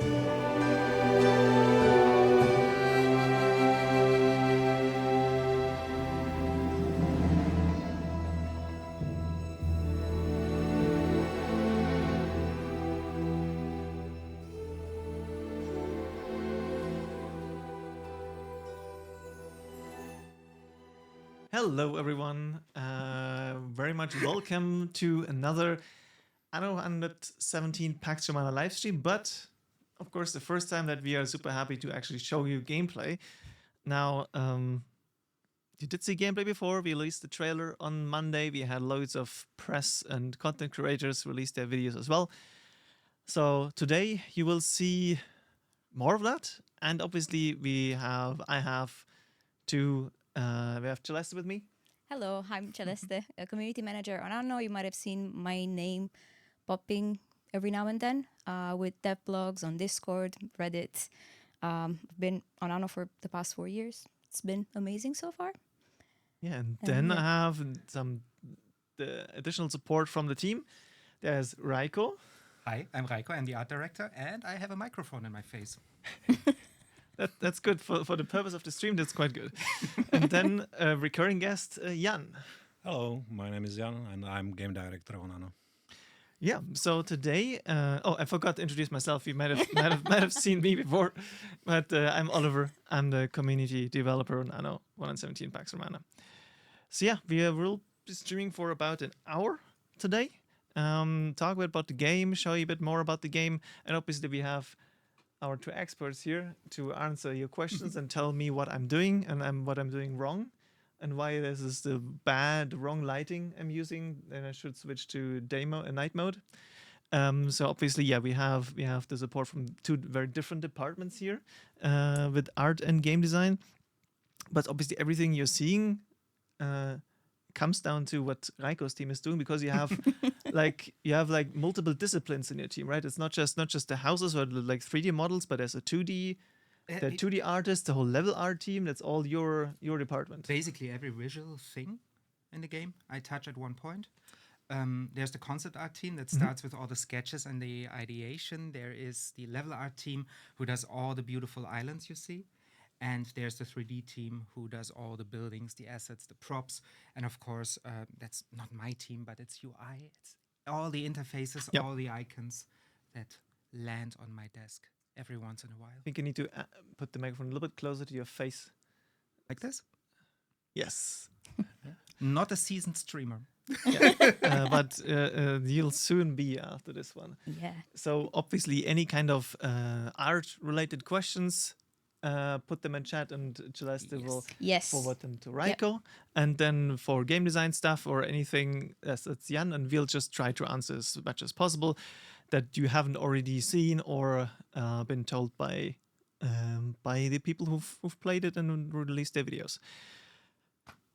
Hello, everyone. Very much welcome to another Anno 117 Pax Romana live stream, but of course, the first time that we are super happy to actually show you gameplay. Now, you did see gameplay before. We released the trailer on Monday. We had loads of press and content creators release their videos as well. So today you will see more of that, and obviously we have Celeste with me. Hello, I'm Celeste, a community manager on Anno. You might have seen my name popping every now and then with dev blogs on Discord, Reddit. I've been on Anno for the past 4 years. It's been amazing so far. Yeah, and then I have the additional support from the team. There's Raiko. Hi, I'm Raiko. I'm the art director, and I have a microphone in my face. That's good for the purpose of the stream. That's quite good. And then a recurring guest, Jan. Hello, my name is Jan, and I'm game director on Anno. Yeah. So today, I forgot to introduce myself. You might have seen me before, but I'm Oliver. I'm the community developer on Anno 117 Pax Romana. So yeah, will be streaming for about an hour today. Talk a bit about the game, show you a bit more about the game, and obviously we have our two experts here to answer your questions and tell me what I'm doing and what I'm doing wrong and why this is the wrong lighting I'm using. Then I should switch to night mode. So obviously, yeah, we have the support from two very different departments here with art and game design. But obviously, everything you're seeing comes down to what Raiko's team is doing, because you have like multiple disciplines in your team, right? It's not just the houses or like 3D models, but there's a 2D, the 2D artist, the whole level art team. That's all your department. Basically, every visual thing in the game I touch at one point. There's the concept art team that starts with all the sketches and the ideation. There is the level art team who does all the beautiful islands you see. And there's the 3D team who does all the buildings, the assets, the props. And of course, that's not my team, but it's UI. It's all the interfaces, all the icons that land on my desk every once in a while. I think you need to put the microphone a little bit closer to your face. Like this? Yes. Not a seasoned streamer. But you'll soon be after this one. Yeah. So obviously, any kind of art-related questions, put them in chat, and Celeste will forward them to Raiko. Yep. And then for game design stuff or anything, it's Jan, and we'll just try to answer as much as possible that you haven't already seen or been told by the people who've played it and released their videos.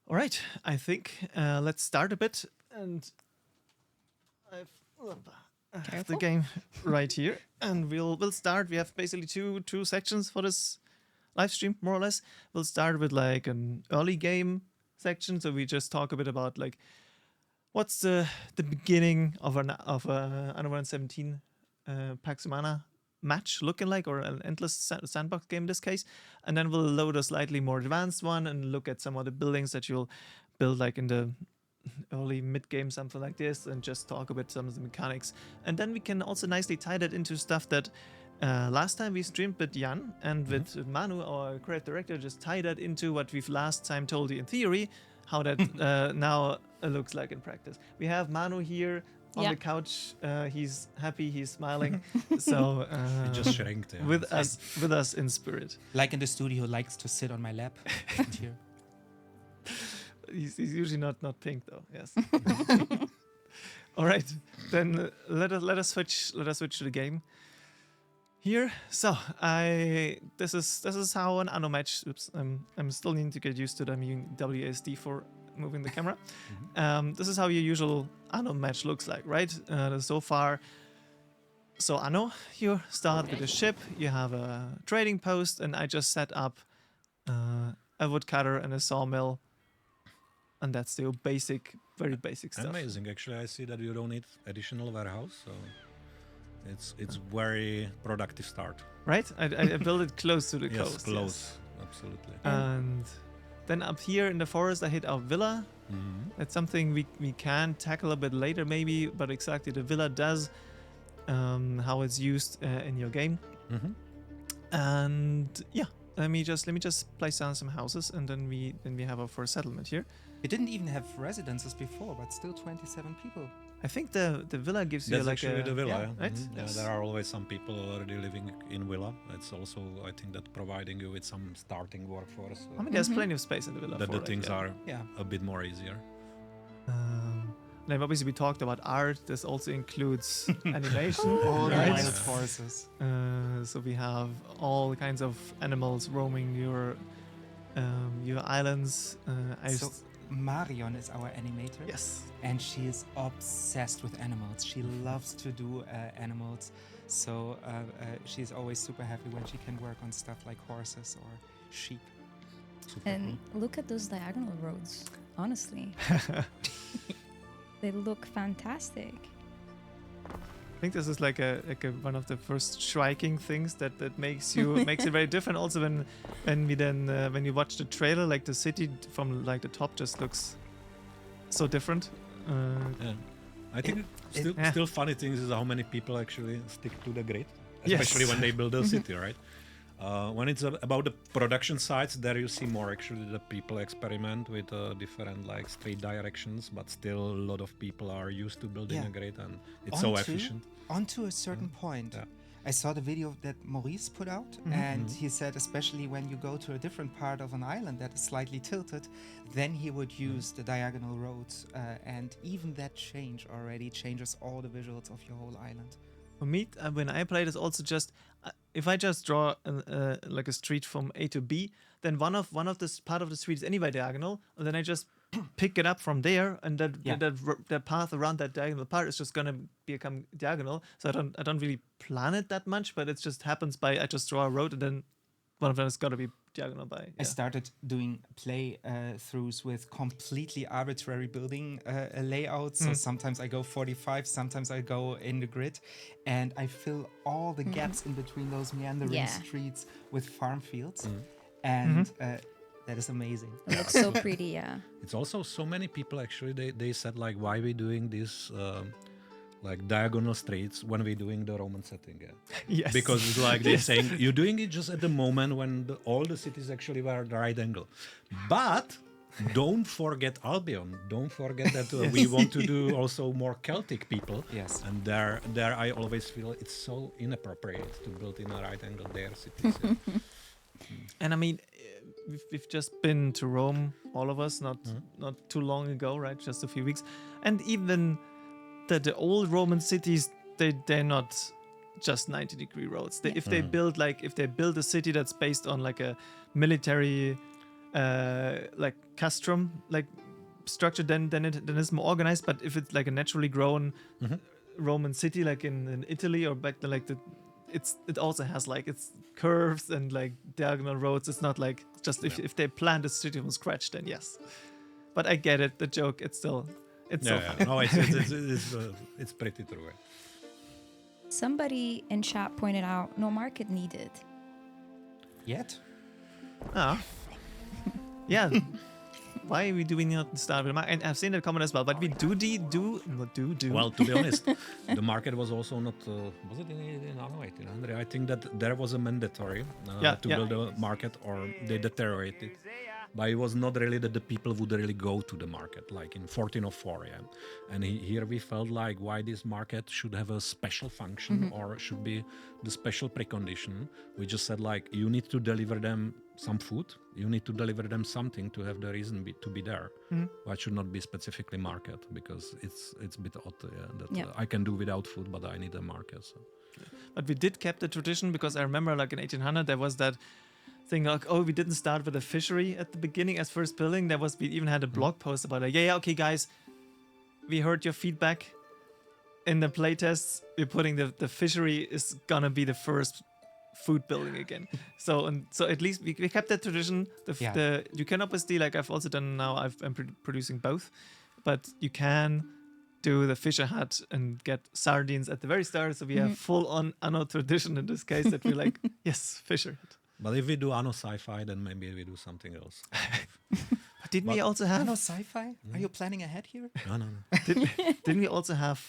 All right, I think let's start a bit, and I have the game right here, and we'll start. We have basically two sections for this live stream, more or less. We'll start with like an early game section, so we just talk a bit about like what's the beginning of Anno 117 Pax Romana match looking like, or an endless sandbox game in this case, and then we'll load a slightly more advanced one and look at some of the buildings that you'll build like in the early mid-game, something like this, and just talk about some of the mechanics. And then we can also nicely tie that into stuff that last time we streamed with Jan and with Manu, our creative director, just tie that into what we've last time told you in theory, how that now looks like in practice. We have Manu here on the couch. He's happy, he's smiling. So he just shrank there. with us in spirit. Like in the studio, likes to sit on my lap. Here. He's usually not pink though. Yes. All right, then let us switch to the game here. So this is how an Anno match. Oops, I'm still needing to get used to them using WASD for moving the camera. This is how your usual Anno match looks like, right? So far. So Anno, you start with a ship. You have a trading post, and I just set up a woodcutter and a sawmill. And that's the basic, very basic stuff. Amazing. Actually, I see that you don't need additional warehouse. So It's very productive start. Right? I built it close to the Yes, coast. close, absolutely. And then up here in the forest, I hit our villa. That's something we can tackle a bit later, maybe. But exactly, the villa does how it's used in your game. And yeah, let me just place down some houses, and then we have our first settlement here. You didn't even have residences before, but still 27 people. I think the villa gives you That's like actually the villa, yeah, right? Yeah, there are always some people already living in villa. It's also, I think, that providing you with some starting workforce. I mean, there's plenty of space in the villa. That for the things are Yeah. a bit more easier. Then obviously we talked about art. This also includes animation. All the right? wild horses. So we have all kinds of animals roaming your islands. So Marion is our animator. Yes. And she is obsessed with animals. She loves to do animals. So she's always super happy when she can work on stuff like horses or sheep. Super And cool. look at those diagonal roads, honestly. They look fantastic. I think this is like a one of the first striking things that makes it very different. Also, when you watch the trailer, like the city from like the top just looks so different. Yeah. I think still funny things is how many people actually stick to the grid, Yes. especially when they build a city, right? When it's about the production sites, there you see more actually the people experiment with different like street directions, but still a lot of people are used to building a grid, and it's so efficient. Onto a certain point. Yeah. I saw the video that Maurice put out, and he said especially when you go to a different part of an island that is slightly tilted, then he would use the diagonal roads, and even that change already changes all the visuals of your whole island. For me, when I play this, also just if I just draw like a street from A to B, then one of this part of the street is anyway diagonal, and then I just pick it up from there, and that path around that diagonal part is just gonna become diagonal. So I don't really plan it that much, but it just happens by I just draw a road, and then one of them is gotta be diagonal by. I started doing play throughs with completely arbitrary building layouts. So sometimes I go 45, sometimes I go in the grid, and I fill all the gaps in between those meandering streets with farm fields, and that is amazing. It looks so pretty, yeah. It's also so many people actually they said like why we doing this like diagonal streets when we're doing the Roman setting. Yes. Because it's like they're saying you're doing it just at the moment when all the cities actually were at the right angle. But don't forget Albion. Don't forget that we want to do also more Celtic people. Yes. And there I always feel it's so inappropriate to build in a right angle their cities. And I mean, we've just been to Rome, all of us, not too long ago, right? Just a few weeks. And even the old Roman cities, they're not just 90-degree roads. If they build a city that's based on like a military like castrum like structure, then it's more organized. But if it's like a naturally grown Roman city, like in Italy or back then, like it also has like its curves and like diagonal roads. It's not like just if they planned a city from scratch, then yes. But I get it. The joke. It's so funny. No, it's pretty true. Somebody in chat pointed out no market needed. Yet? Yeah. Why do we not start with a market? And I've seen the comment as well, but we do. Well, to be honest, the market was also not. Was it in Anno 1800? I think that there was a mandatory to build a market, or they deteriorated. But it was not really that the people would really go to the market, like in 1404. Yeah. And here we felt like why this market should have a special function or should be the special precondition. We just said like you need to deliver them some food, you need to deliver them something to have the reason to be there. Why should not be specifically market, because it's a bit odd that I can do without food, but I need a market. So. But we did keep the tradition, because I remember like in 1800 there was that thing like, oh, we didn't start with a fishery at the beginning as first building. We even had a blog post about it. Okay guys, we heard your feedback in the playtests. We're putting the fishery is gonna be the first food building again. So at least we kept that tradition. You can obviously, like I've also done now, I'm producing both, but you can do the Fisher hut and get sardines at the very start. So we have full on Anno tradition in this case that we're like, yes, Fisher hut. But if we do Anno sci-fi, then maybe we do something else. But didn't we also have Anno sci-fi? Are you planning ahead here? No. Didn't we also have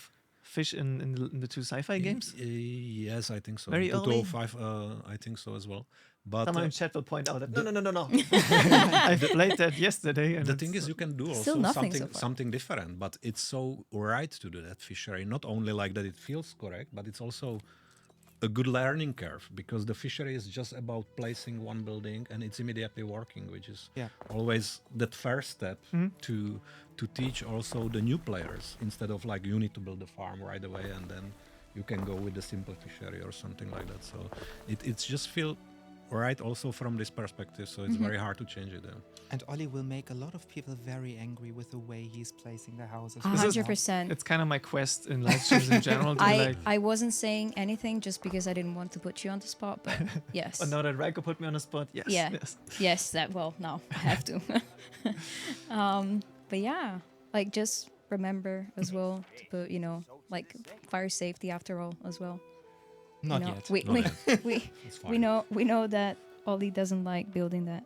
fish in the two sci-fi games? Yes, I think so. Very early? 2005, I think so as well. But someone in chat will point out that no. I played that yesterday. And the thing is, you can do also something different, but it's so right to do that fishery. Not only like that it feels correct, but it's also a good learning curve, because the fishery is just about placing one building and it's immediately working, which is always that first step to teach also the new players, instead of like you need to build a farm right away and then you can go with the simple fishery or something like that. So it's just feel right also from this perspective, so it's very hard to change it. And Ollie will make a lot of people very angry with the way he's placing the houses. 100%. It's kind of my quest in live streams in general. I wasn't saying anything just because I didn't want to put you on the spot, but yes. But now that Raiko put me on the spot, yes. Yeah. Yes, now I have to. But yeah, like just remember as well to put, like fire safety after all as well. Not yet. We know that Ollie doesn't like building that.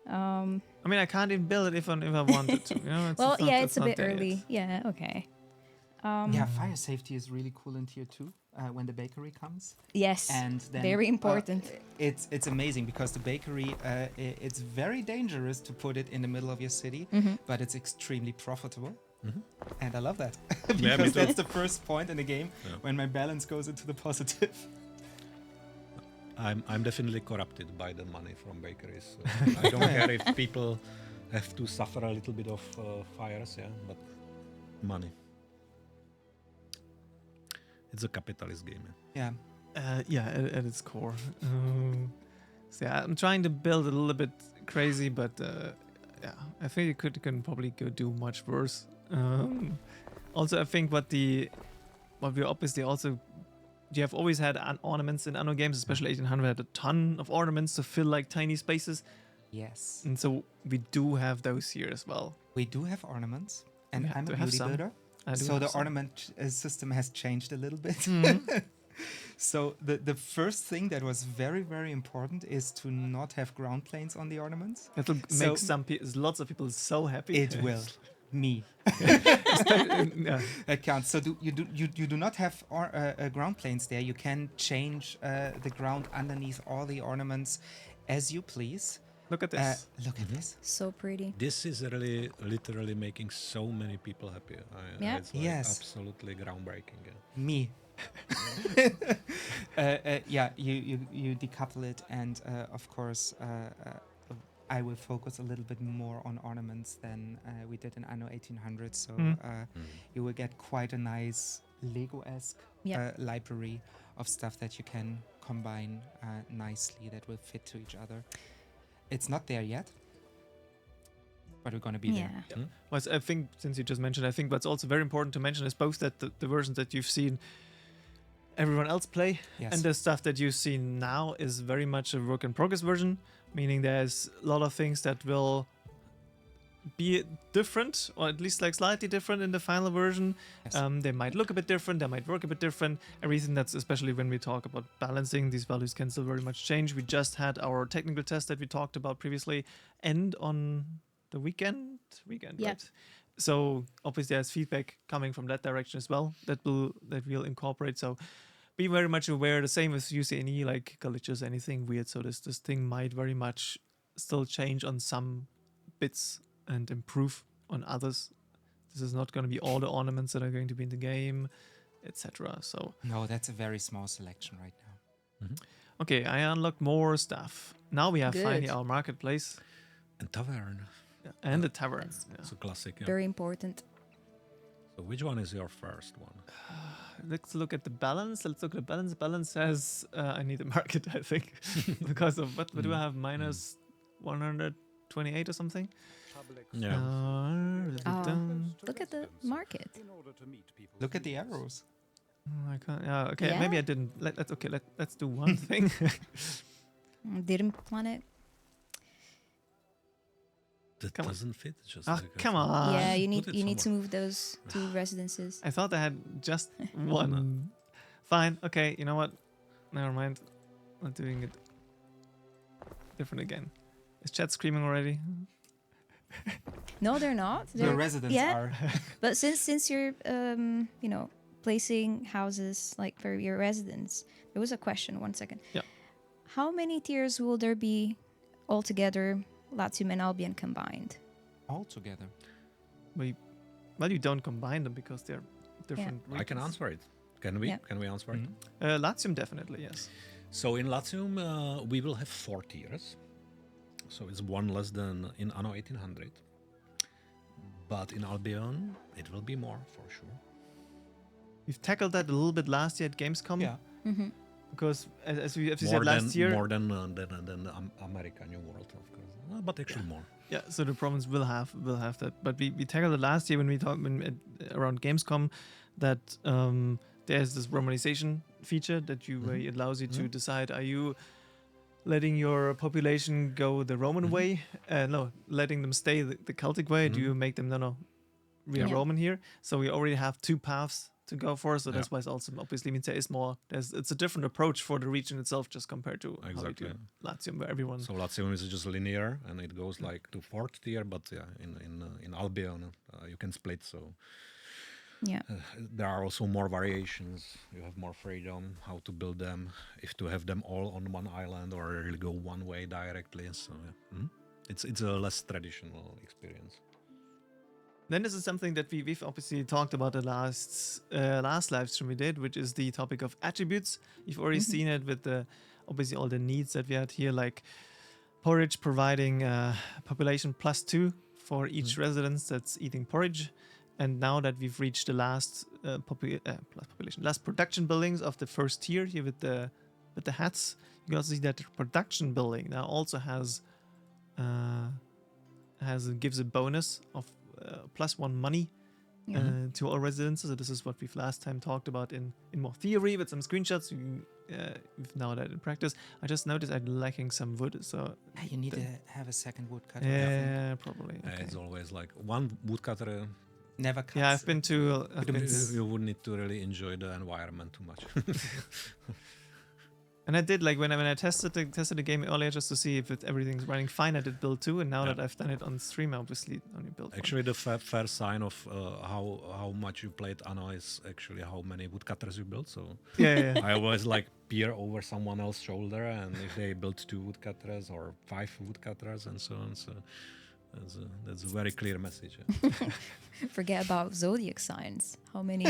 I mean, I can't even build it if I wanted to. It's a bit early. Yeah, okay. Fire safety is really cool in tier 2 when the bakery comes. Yes, and then, very important. It's amazing because the bakery, it's very dangerous to put it in the middle of your city, but it's extremely profitable. And I love that because that's the first point in the game when my balance goes into the positive. I'm definitely corrupted by the money from bakeries. So I don't care if people have to suffer a little bit of fires, but money. It's a capitalist game. At its core. So I'm trying to build a little bit crazy, but I think you can probably do much worse. Also, I think what we obviously also, you have always had ornaments in Anno games, especially 1800 had a ton of ornaments to fill like tiny spaces. Yes. And so we do have those here as well. We do have ornaments, and I'm a beauty builder. So the ornament system has changed a little bit. So the first thing that was very, very important is to not have ground planes on the ornaments. It will make lots of people so happy. It will. Me. That counts. So you do not have ground planes there. You can change the ground underneath all the ornaments as you please. Look at this. Look at this. So pretty. This is really literally making so many people happy. It's absolutely groundbreaking. Me. You decouple it, and of course I will focus a little bit more on ornaments than we did in Anno 1800. So you will get quite a nice Lego-esque library of stuff that you can combine nicely that will fit to each other. It's not there yet, but we're going to be there. Well, I think, since you just mentioned, I think what's also very important to mention is both that the versions that you've seen everyone else play and the stuff that you see now is very much a work in progress version, meaning there's a lot of things that will be different, or at least like slightly different in the final version. They might look a bit different, they might work a bit different. Everything that's, especially when we talk about balancing, these values can still very much change. We just had our technical test that we talked about previously end on the weekend, right? So obviously there's feedback coming from that direction as well that we'll incorporate. So be very much aware, the same as UCNE, like glitches, anything weird. So this thing might very much still change on some bits and improve on others. This is not going to be all the ornaments that are going to be in the game, etc. So no, that's a very small selection right now. Okay, I unlocked more stuff. Now we have finally our marketplace and tavern. And the tavern. It's a classic. Very important. So which one is your first one? Let's look at the balance. Let's look at the balance. Balance says I need a market, I think, because of what do I have? Minus 128 or something. Look at the market. Look at the arrows. I can't. Okay, maybe I didn't. Let's do one thing. Didn't plan it. That doesn't fit. Just come on. Yeah, you need to move those 2 residences. I thought I had just one. Fine. Okay. You know what? Never mind. Not doing it different again. Is chat screaming already? No, they're not. The residents are. But since you're placing houses like for your residents, there was a question. 1 second. Yeah. How many tiers will there be altogether, Latium and Albion combined? Altogether. Well, you don't combine them because they're different. I can answer it. Can we? Yeah. Can we answer it? Latium definitely, yes. So in Latium, we will have 4 tiers. So it's 1 less than in Anno 1800. But in Albion, it will be more for sure. We've tackled that a little bit last year at Gamescom. Yeah. Mm-hmm. Because as we said last year, more than America New World, of course, but actually more. Yeah, so the province will have that. But we tackled it last year when we talked around Gamescom that there's this Romanization feature that it allows you to decide: are you letting your population go the Roman way? No, letting them stay the Celtic way. Do you make them we are Roman here? So we already have 2 paths to go for. So that's why it's also obviously means there is more. It's a different approach for the region itself, just compared to how we do Latium, where everyone. So Latium is just linear and it goes like to 4th tier, but in Albion you can split. So there are also more variations. You have more freedom how to build them, if to have them all on one island or really go one way directly. So it's a less traditional experience. Then this is something that we've obviously talked about the last live stream we did, which is the topic of attributes. You've already seen it with obviously all the needs that we had here, like porridge providing population +2 for each residence that's eating porridge. And now that we've reached the last last production buildings of the first tier here with the hats, you can also see that the production building now also gives a bonus of +1 money to all residents. So this is what we've last time talked about in more theory with some screenshots. We've now that in practice. I just noticed I'm lacking some wood, so you need to have a second woodcutter. Yeah, probably. Okay. It's always like one woodcutter never cuts. Yeah, I've been to. You would need to really enjoy the environment too much. And I did, like, when I tested the game earlier just to see if everything's running fine, I did build 2, and now that I've done it on stream, I obviously only built 1. Actually, the fair sign of how much you played Anno is actually how many woodcutters you built. So I always like peer over someone else's shoulder, and if they built 2 woodcutters or 5 woodcutters and so on, so that's a very clear message. Forget about zodiac signs. How many?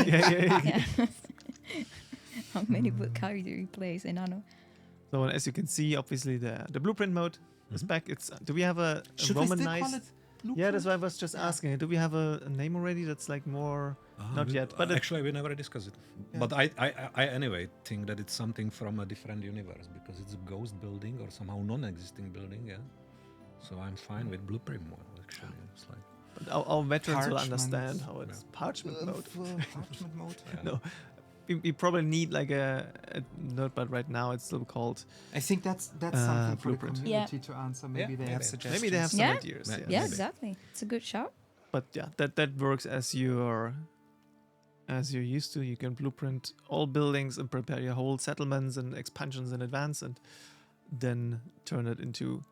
How many woodcutters do you place in Anno? So as you can see, obviously the blueprint mode is back. Do we have a Romanized? Yeah, that's why I was just asking. Do we have a name already that's like more? Not yet. But actually, we never discussed it. Yeah. But I anyway think that it's something from a different universe because it's a ghost building or somehow non-existing building. Yeah. So I'm fine with blueprint mode. Actually, it's like. But our veterans will understand how it's parchment mode. Parchment mode. No. We probably need like a notepad right now. It's still called. I think that's something for the community to answer. Maybe they have suggestions. Maybe they have some ideas. Yeah, exactly. It's a good shout. But yeah, that works as you're used to. You can blueprint all buildings and prepare your whole settlements and expansions in advance, and then turn it into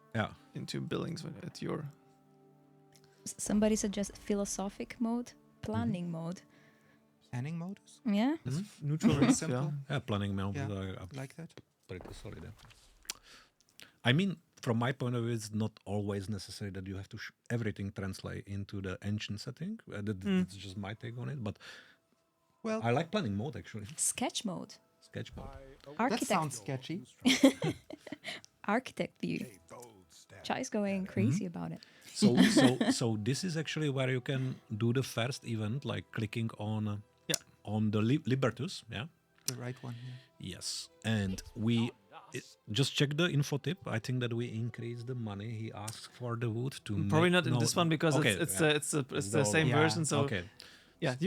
buildings at your. Somebody suggests philosophic mode, planning mode. Planning mode? Yeah. Neutral and simple. Yeah, planning mode. Like that. Pretty solid. I mean, from my point of view, it's not always necessary that you have to everything translate into the ancient setting. That's just my take on it. But I like planning mode actually. Sketch mode. Sketch mode. That sounds sketchy. Architect view. Chai's going crazy about it. So this is actually where you can do the first event, like clicking on the Libertus, the right one. Yes, and we just check the info tip. I think that we increased the money he asked for the wood to. Probably not in this one because it's the same version. So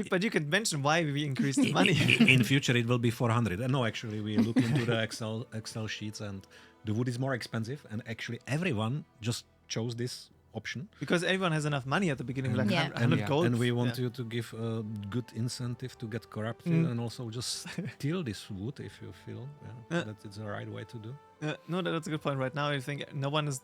but you can mention why we increased the money. In future, it will be 400. No, actually, we look into the Excel sheets, and the wood is more expensive. And actually, everyone just chose this option. Because everyone has enough money at the beginning, like 100 gold. And we want you to give a good incentive to get corrupted and also just steal this wood if you feel that it's the right way to do. No, that's a good point. Right now, I think no one is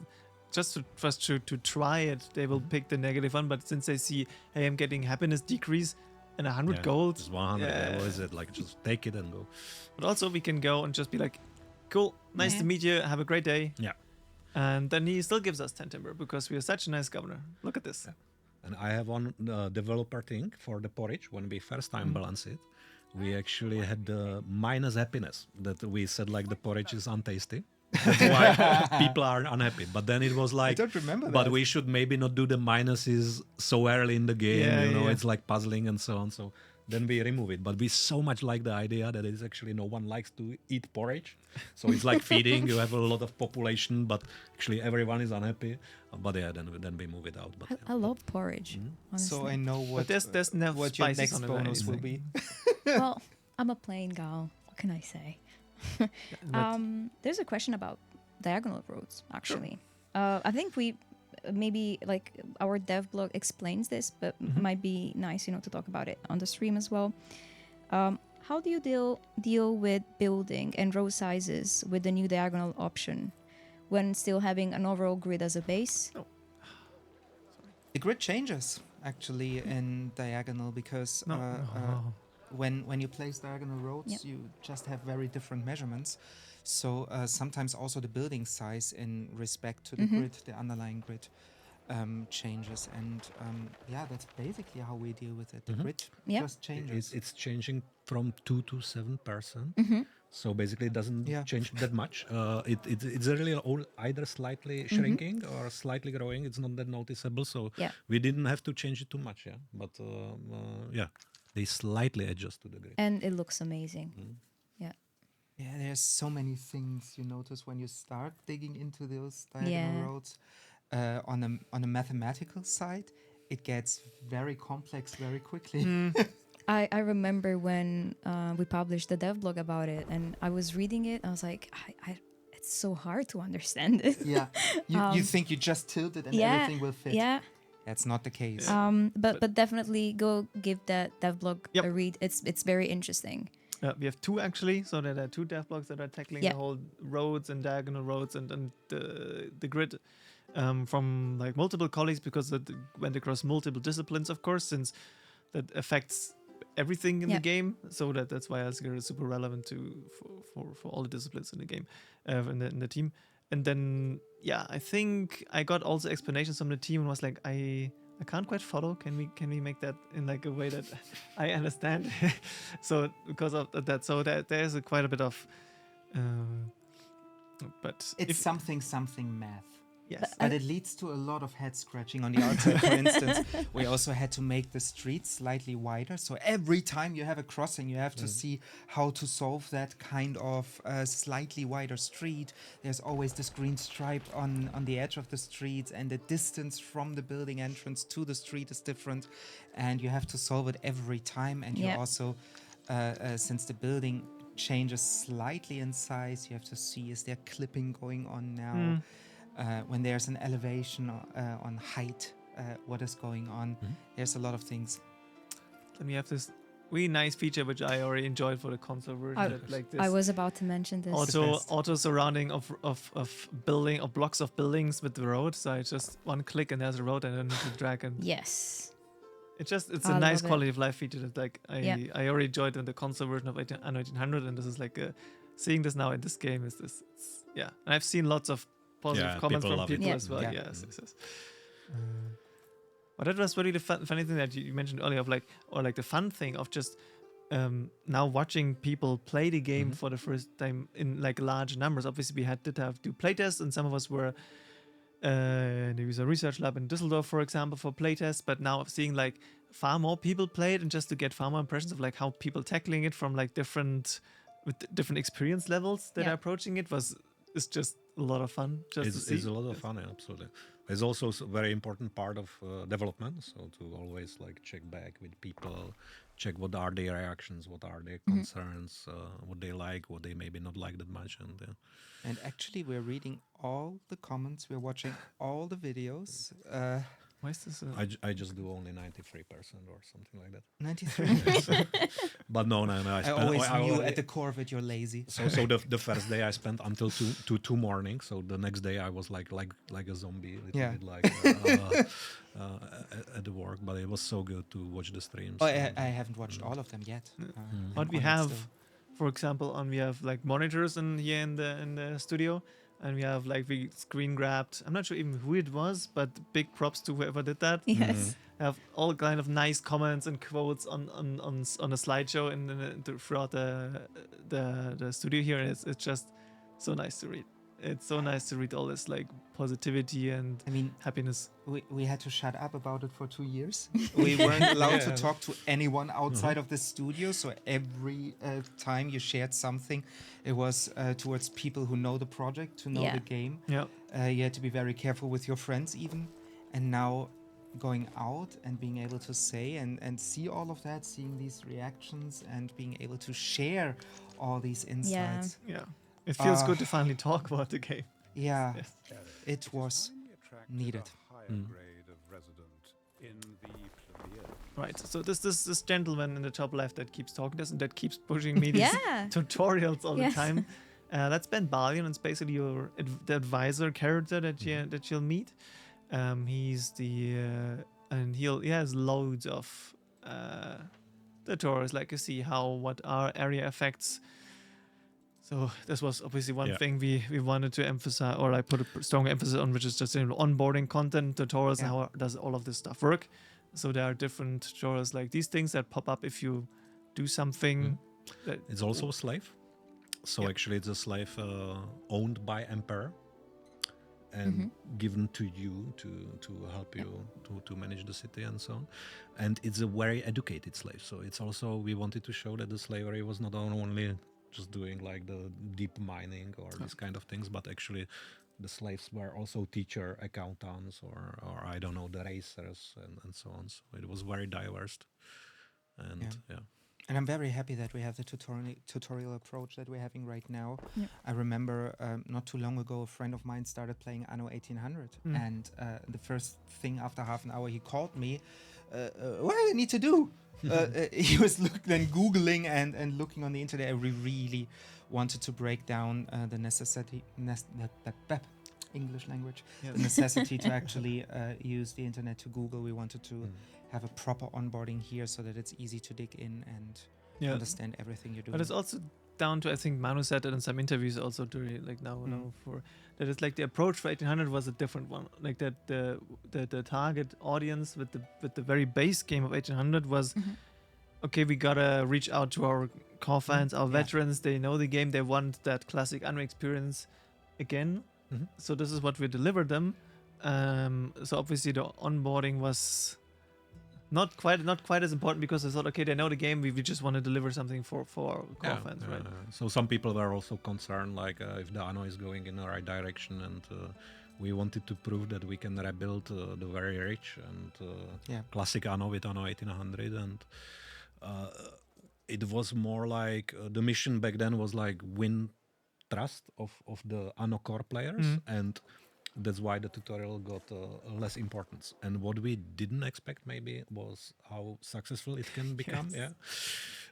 just to try it. They will pick the negative one, but since they see, hey, I'm getting happiness decrease and 100 gold. Just 100. What is it? Like, just take it and go. But also, we can go and just be like, cool, nice to meet you. Have a great day. Yeah. And then he still gives us 10 timber because we are such a nice governor. Look at this. Yeah. And I have one developer thing for the porridge. When we first time balance it, we actually had the minus happiness that we said like the porridge is untasty. That's why people are unhappy. But then it was like, I don't remember but that. we should maybe not do the minuses so early in the game. It's like puzzling and so on. So then we remove it. But we so much like the idea that it's actually no one likes to eat porridge. So it's like feeding. You have a lot of population, but actually everyone is unhappy. But then we move it out. But I love porridge. Honestly. So I know what no what your next bonus will be. Well, I'm a plain gal. What can I say? There's a question about diagonal roads, actually. Sure. I think we maybe like our dev blog explains this, but might be nice, to talk about it on the stream as well. How do you deal with building and row sizes with the new diagonal option when still having an overall grid as a base? The grid changes actually in diagonal because when you place diagonal roads, you just have very different measurements. So sometimes also the building size in respect to the grid, the underlying grid, changes. And that's basically how we deal with it. The grid just changes. It's changing from 2 to 7%. So basically it doesn't change that much. It's really either slightly shrinking or slightly growing. It's not that noticeable. So we didn't have to change it too much. But they slightly adjust to the grid. And it looks amazing. Yeah, there's so many things you notice when you start digging into those diagonal roads. On a mathematical side, it gets very complex very quickly. I remember when we published the dev blog about it, and I was reading it. I was like, it's so hard to understand it. Yeah, you think you just tilt it and everything will fit. Yeah. That's not the case. But definitely go give that dev blog a read. It's very interesting. We have two actually, so there are two dev blogs that are tackling the whole roads and diagonal roads and the grid from like multiple colleagues, because it went across multiple disciplines, of course, since that affects everything in the game. So that's why Asger is super relevant for all the disciplines in the game, in the team. And then I think I got also explanations from the team and was like, I can't quite follow. Can we make that in like a way that I understand? So because of that, so there's quite a bit of, but it's something math. Yes, but it leads to a lot of head scratching on the outside. For instance, we also had to make the streets slightly wider. So every time you have a crossing, you have to see how to solve that kind of slightly wider street. There's always this green stripe on the edge of the street, and the distance from the building entrance to the street is different, and you have to solve it every time. And you also, since the building changes slightly in size, you have to see, is there clipping going on now? When there's an elevation on height, what is going on? There's a lot of things. Then we have this really nice feature which I already enjoyed for the console version. Like this. I was about to mention this. Auto surrounding of building or blocks of buildings with the road. So it's just one click and there's a road, and I don't need to drag. And yes. It's a nice quality of life feature that like I already enjoyed in the console version of Anno 1800, and this is like seeing this now in this game is this. And I've seen lots of positive comments from people as well. Yes. But that was really the funny thing that you mentioned earlier of like the fun thing of just now watching people play the game for the first time in like large numbers. Obviously, we had to do playtests, and some of us were there was a research lab in Düsseldorf, for example, for playtests. But now seeing like far more people play it, and just to get far more impressions of like how people tackling it from like different experience levels that are approaching it was is just a lot of fun. It's a lot of fun, absolutely. It's also a very important part of development, so to always like check back with people, check what are their reactions, what are their concerns, what they like, what they maybe not like that much, and actually we're reading all the comments, we're watching all the videos. Why is this? I just do only 93% or something like that. 93%. But no. I always knew at the core of it you're lazy. So the first day I spent until two morning. So the next day I was like a zombie, a little bit like at the work. But it was so good to watch the streams. Oh, I haven't watched all of them yet. What we have, for example, we have like monitors here in the studio. And we have we screen grabbed. I'm not sure even who it was, but big props to whoever did that. Yes. Have all kind of nice comments and quotes on a slideshow throughout the studio here. It's just so nice to read. It's so nice to read all this positivity and happiness. We had to shut up about it for 2 years. We weren't allowed to talk to anyone outside of the studio. So every time you shared something, it was towards people who know the project, to know the game. Yeah. You had to be very careful with your friends even. And now going out and being able to say and see all of that, seeing these reactions and being able to share all these insights. Yeah. It feels good to finally talk about the game. Yeah, it was needed. Right, so this gentleman in the top left that keeps talking to us and that keeps pushing me these tutorials all the time. That's Ben Balian, and it's basically the advisor character that you'll meet. He's and he has loads of tutorials, like you see what are area effects. So this was obviously one thing we wanted to emphasize, or put a strong emphasis on, which is just onboarding content tutorials and how does all of this stuff work. So there are different tutorials like these things that pop up if you do something. It's also a slave. So actually it's a slave owned by Emperor and given to you to help you to manage the city and so on. And it's a very educated slave. So it's also, we wanted to show that the slavery was not only just doing the deep mining or these kind of things, but actually the slaves were also teacher, accountants, or I don't know, the racers and so on. So it was very diverse. And and I'm very happy that we have the tutorial approach that we're having right now. I remember not too long ago a friend of mine started playing Anno 1800 and the first thing after half an hour he called me, what do I need to do? He was then Googling and looking on the internet. We really wanted to break down the necessity, English language, the necessity to actually use the internet to Google. We wanted to have a proper onboarding here so that it's easy to dig in and understand everything you're doing. But it's also down to, I think Manu said it in some interviews also during now for that it's the approach for 1800 was a different one. That the target audience with the very base game of 1800 was okay, we gotta reach out to our core fans, our veterans. They know the game. They want that classic Anno experience again. So this is what we delivered them. So obviously the onboarding was not quite as important because I thought, okay, they know the game. We just want to deliver something for our core fans, right? So some people were also concerned, if the Anno is going in the right direction, and we wanted to prove that we can rebuild the very rich and classic Anno with Anno 1800, and it was more the mission back then was win trust of the Anno core players, and that's why the tutorial got less importance. And what we didn't expect maybe was how successful it can become.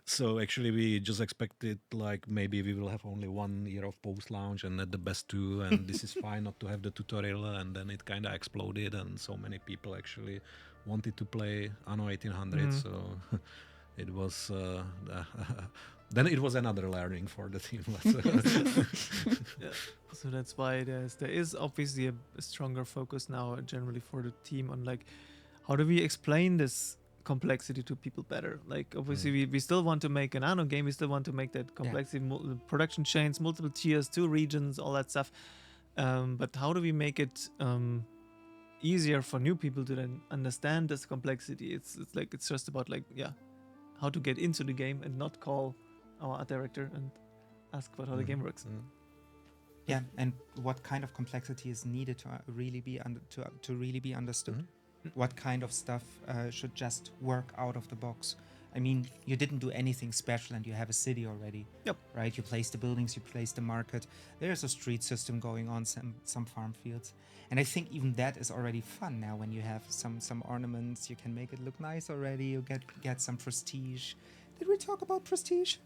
So actually we just expected maybe we will have only 1 year of post launch and at the best 2, and this is fine not to have the tutorial, and then it kind of exploded and so many people actually wanted to play Anno 1800. So it was then it was another learning for the team. So that's why there is obviously a stronger focus now generally for the team on how do we explain this complexity to people better. Obviously we still want to make an Anno game. We still want to make that complexity, production chains, multiple tiers, 2 regions, all that stuff. But how do we make it easier for new people to then understand this complexity? It's just about how to get into the game and not call our art director and ask about how the game works. Yeah, and what kind of complexity is needed to really be understood? What kind of stuff should just work out of the box? I mean, you didn't do anything special and you have a city already. Yep. Right? You place the buildings, you place the market. There's a street system going on, some farm fields. And I think even that is already fun now when you have some ornaments. You can make it look nice already. You get some prestige. Did we talk about prestige?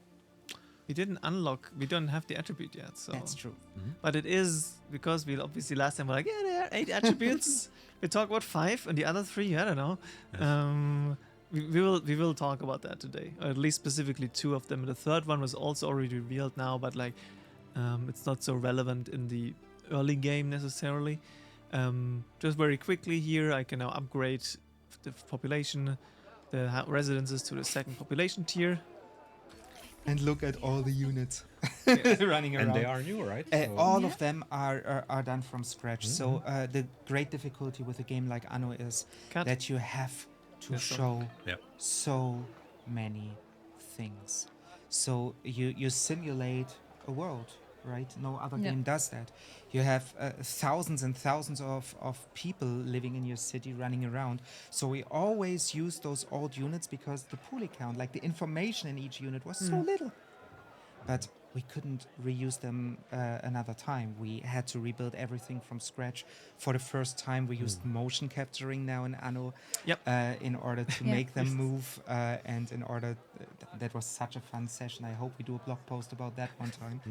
We didn't unlock. We don't have the attribute yet. So That's true. But it is because we obviously last time were like, yeah, there are 8 attributes. We talk about 5 and the other 3, I don't know. Yes. We will talk about that today, or at least specifically 2 of them. The third one was also already revealed now, but like it's not so relevant in the early game necessarily. Just very quickly here, I can now upgrade the population, the residences to the 2nd population tier. And look at all the units running around. And they are new, right? All of them are done from scratch. So the great difficulty with a game like Anno is that you have to show so many things. So you simulate a world, right? No other game does that. You have thousands and thousands of people living in your city running around. So we always use those old units because the pooling count, like the information in each unit was so little. But we couldn't reuse them another time. We had to rebuild everything from scratch. For the first time, we used motion capturing now in Anno in order to make them move. And in order, that was such a fun session. I hope we do a blog post about that one time.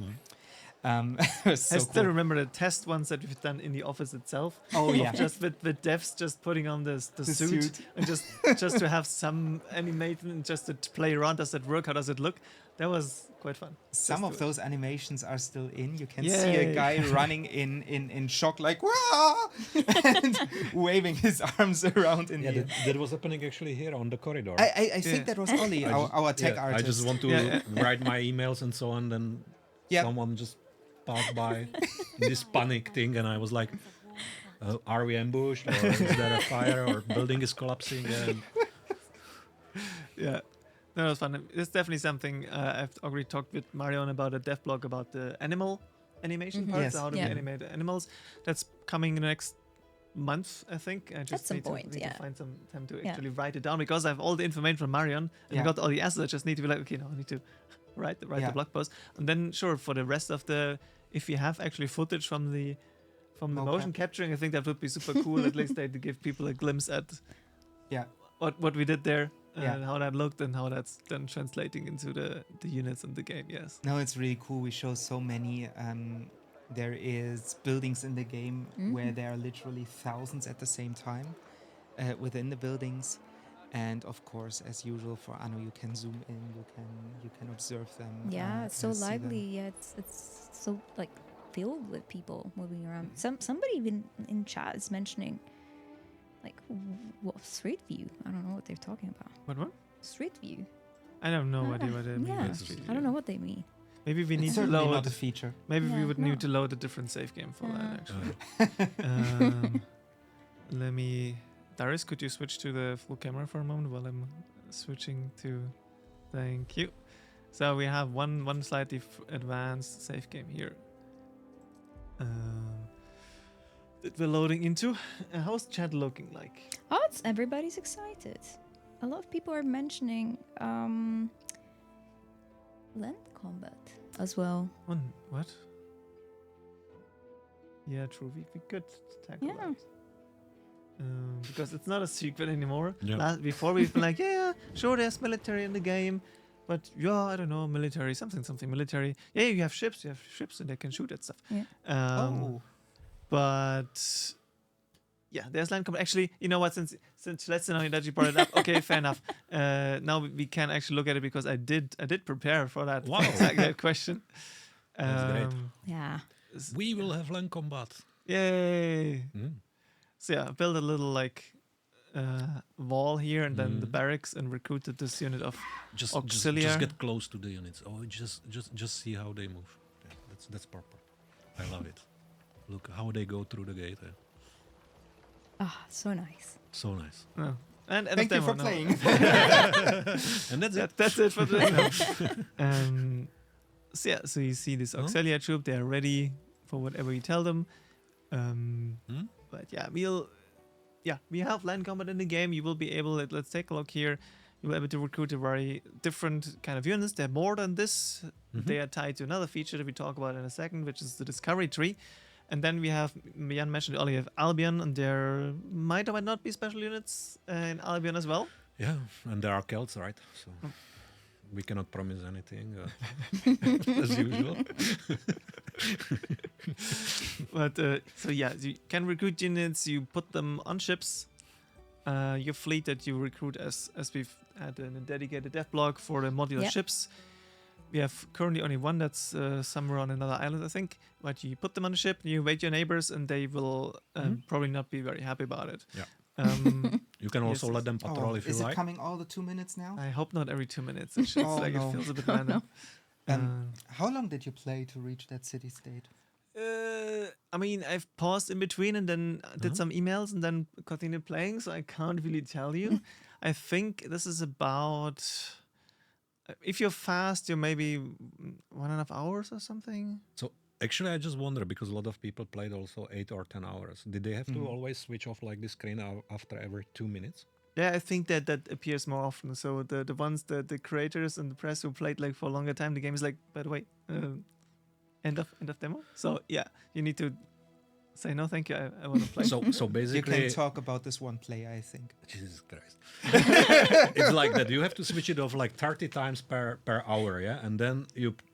I still remember the test ones that we've done in the office itself. Oh yeah, just with devs just putting on the suit and just to have some animation and just to play around. Does it work? How does it look? That was quite fun. Some of those animations are still in. You can see a guy running in shock, like "Wah!" and waving his arms around in the air. That was happening actually here on the corridor. I think that was Ollie, our tech artist. I just want to write my emails and so on. Then someone just passed by this panic thing, and I was like, "Are we ambushed? Or is there a fire? Or building is collapsing?" And yeah. No, it was fun. It's definitely something I've already talked with Marion about a dev blog about the animal animation part, so how do we animate the animals. That's coming in the next month, I think. I just need to find some time to actually write it down because I have all the information from Marion and I got all the assets. I just need to be like, okay, no, I need to write the blog post. And then sure, for the rest of if you have actually footage from the motion capturing, I think that would be super cool. At least to give people a glimpse at what we did there. And how that looked and how that's then translating into the units in the game, yes. No, it's really cool. We show so many. There is buildings in the game where there are literally thousands at the same time within the buildings. And of course, as usual for Anno, you can zoom in, you can observe them. Yeah, it's so lively. Yeah, it's so like filled with people moving around. Somebody even in chat is mentioning like street view. I don't know what they're talking about. What? Street view. I have no idea what they mean. Yeah, I don't know what they mean. Maybe we need to load load a feature. Maybe we would need to load a different save game for that actually. Let me. Darius, could you switch to the full camera for a moment while I'm switching to? Thank you. So we have one slightly advanced save game here. That we're loading into. How's chat looking like? Oh, everybody's excited. A lot of people are mentioning land combat as well. What? Yeah, true. We could tackle that. Because it's not a secret anymore. Yeah. Before we've been like, sure, there's military in the game, but I don't know, military, something military. Yeah, you have ships, and they can shoot at stuff. Yeah. But yeah, there's land combat. Actually, you know what? Since let's know that you brought it up, okay, fair enough. Now we can actually look at it because I did prepare for that exact question. That's great. Yeah. We will have land combat. Yay! So I built a little wall here, and then the barracks, and recruited this unit of auxiliary. Just get close to the units. Oh, just see how they move. Yeah, that's proper. I love it. Look how they go through the gate. So nice. So nice. Oh. And thank you for playing. And that's it. That's it for today. So you see this auxiliary troop. They are ready. for whatever you tell them. But yeah, we have land combat in the game. You will be able, let's take a look here. You'll be able to recruit a very different kind of units. They're more than this. They are tied to another feature that we talk about in a second, which is the discovery tree. And then we have, Jan mentioned earlier, Albion, and there might or might not be special units in Albion as well. Yeah, and there are Celts, right? So we cannot promise anything, as usual. But so yeah, you can recruit units. You put them on ships. Your fleet that you recruit, as we've had a dedicated dev blog for the modular ships. We have currently only one that's somewhere on another island, I think. But you put them on the ship, you wait your neighbors, and they will probably not be very happy about it. Yeah. You can also let them patrol if you like. Is it coming all the 2 minutes now? I hope not every 2 minutes. It feels a bit random. How long did you play to reach that city state? I mean, I've paused in between and then did some emails and then continued playing, so I can't really tell you. I think this is about... if you're fast, you're maybe 1.5 hours or something. So actually, I just wonder, because a lot of people played also 8 or 10 hours. Did they have to always switch off like the screen after every 2 minutes? Yeah, I think that appears more often. So the ones, the creators and the press who played like for a longer time, the game is like, by the way, end of demo. So yeah, you need to say no, thank you. I want to play. So basically, you can talk about this one player, I think. Jesus Christ, it's like that. You have to switch it off like 30 times per hour, yeah. And then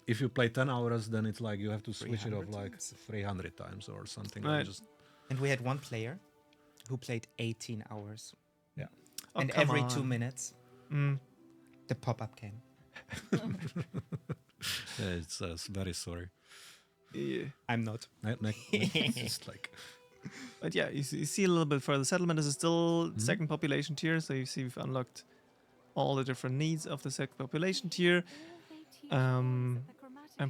if you play 10 hours, then it's like you have to switch it off like 300 times or something. Right. And we had one player who played 18 hours. Yeah. And every 2 minutes, the pop-up came. Yeah, it's very sorry. Yeah. I'm not. It's like... But yeah, you see a little bit further. Settlement is still second population tier, so you see we've unlocked all the different needs of the second population tier. I'm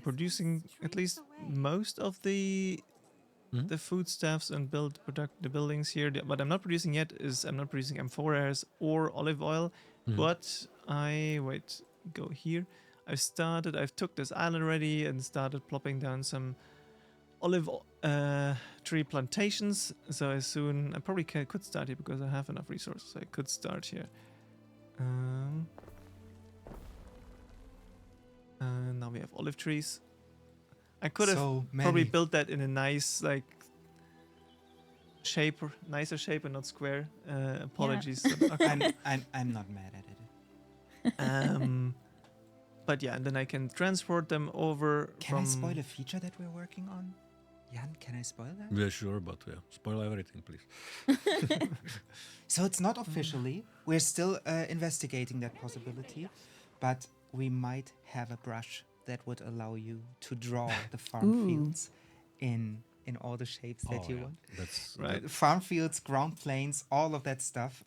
producing at least most of the foodstuffs and the buildings here. What I'm not producing yet is I'm not producing amphoras or olive oil, but go here. I've took this island already and started plopping down some olive tree plantations. So as soon, I probably could start here because I have enough resources. I could start here. Now we have olive trees. I could have probably built that in a nice nicer shape and not square. Apologies. Okay. I'm not mad at it. But yeah, and then I can transport them over. Can I spoil a feature that we're working on? Jan, can I spoil that? Yeah, sure, but spoil everything, please. So it's not officially. We're still investigating that possibility, but we might have a brush that would allow you to draw the farm fields in all the shapes that you want. That's right. Farm fields, ground planes, all of that stuff.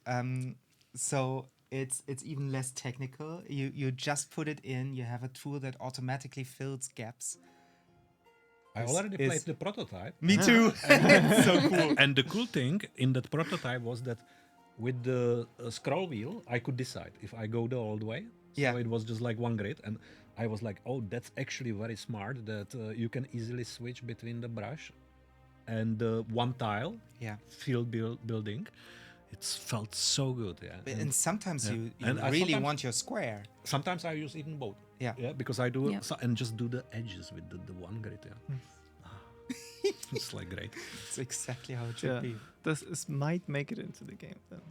So it's even less technical. You just put it in. You have a tool that automatically fills gaps. I already played the prototype. Me too. It's so cool. And the cool thing in that prototype was that with the scroll wheel, I could decide if I go the old way. So it was just like one grid. And I was like, oh, that's actually very smart that you can easily switch between the brush and one tile field building. It felt so good, And sometimes you really want your square. Sometimes I use even both. Yeah, because I do and just do the edges with the one grid. It's like great. It's exactly how it should be. This might make it into the game then.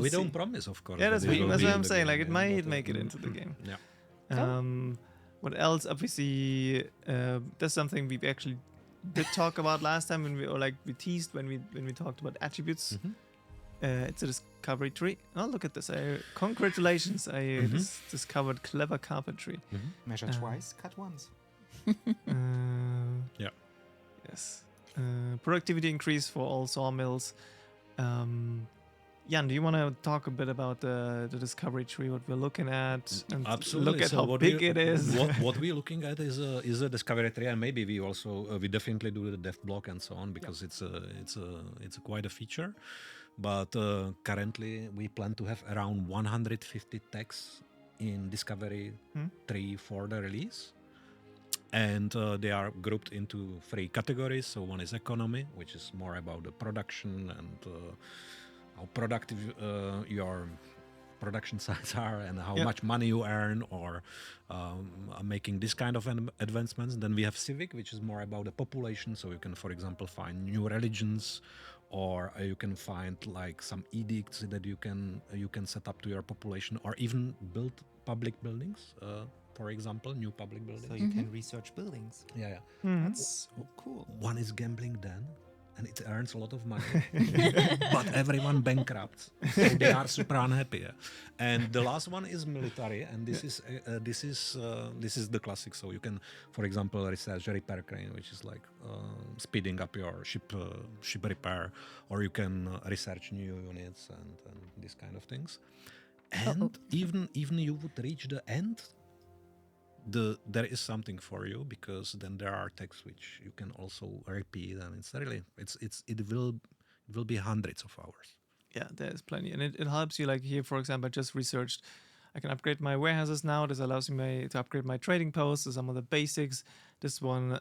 We don't promise, of course. Yeah, that's what I'm saying. Like it might make it into the game. What else? Obviously, that's something we actually did talk about last time when we teased when we talked about attributes. It's a discovery tree. Oh, look at this! Congratulations! I discovered clever carpentry. Measure twice, cut once. Yes. Productivity increase for all sawmills. Jan, do you want to talk a bit about the discovery tree? What we're looking at, and absolutely. Look at how big it is. What we're looking at is a discovery tree, and maybe we also we definitely do the dev block and so on because it's quite a feature. But currently, we plan to have around 150 texts in Discovery 3 for the release. And they are grouped into 3 categories. So one is economy, which is more about the production and how productive your production sites are and how much money you earn, or making this kind of advancements. Then we have civic, which is more about the population. So you can, for example, find new religions, or you can find like some edicts that you can set up to your population, or even build public buildings. For example, new public buildings. So you can research buildings. Yeah. That's so cool. One is gambling then, and it earns a lot of money, but everyone bankrupts, so they are super unhappy. Yeah? And the last one is military, and this is the classic. So you can, for example, research a repair crane, which is like speeding up your ship repair, or you can research new units and these kind of things. And even you would reach the end. There is something for you, because then there are texts which you can also repeat, and it will be hundreds of hours. Yeah, there's plenty, and it helps you. Like here, for example, I just researched. I can upgrade my warehouses now. This allows me to upgrade my trading posts, some of the basics. This one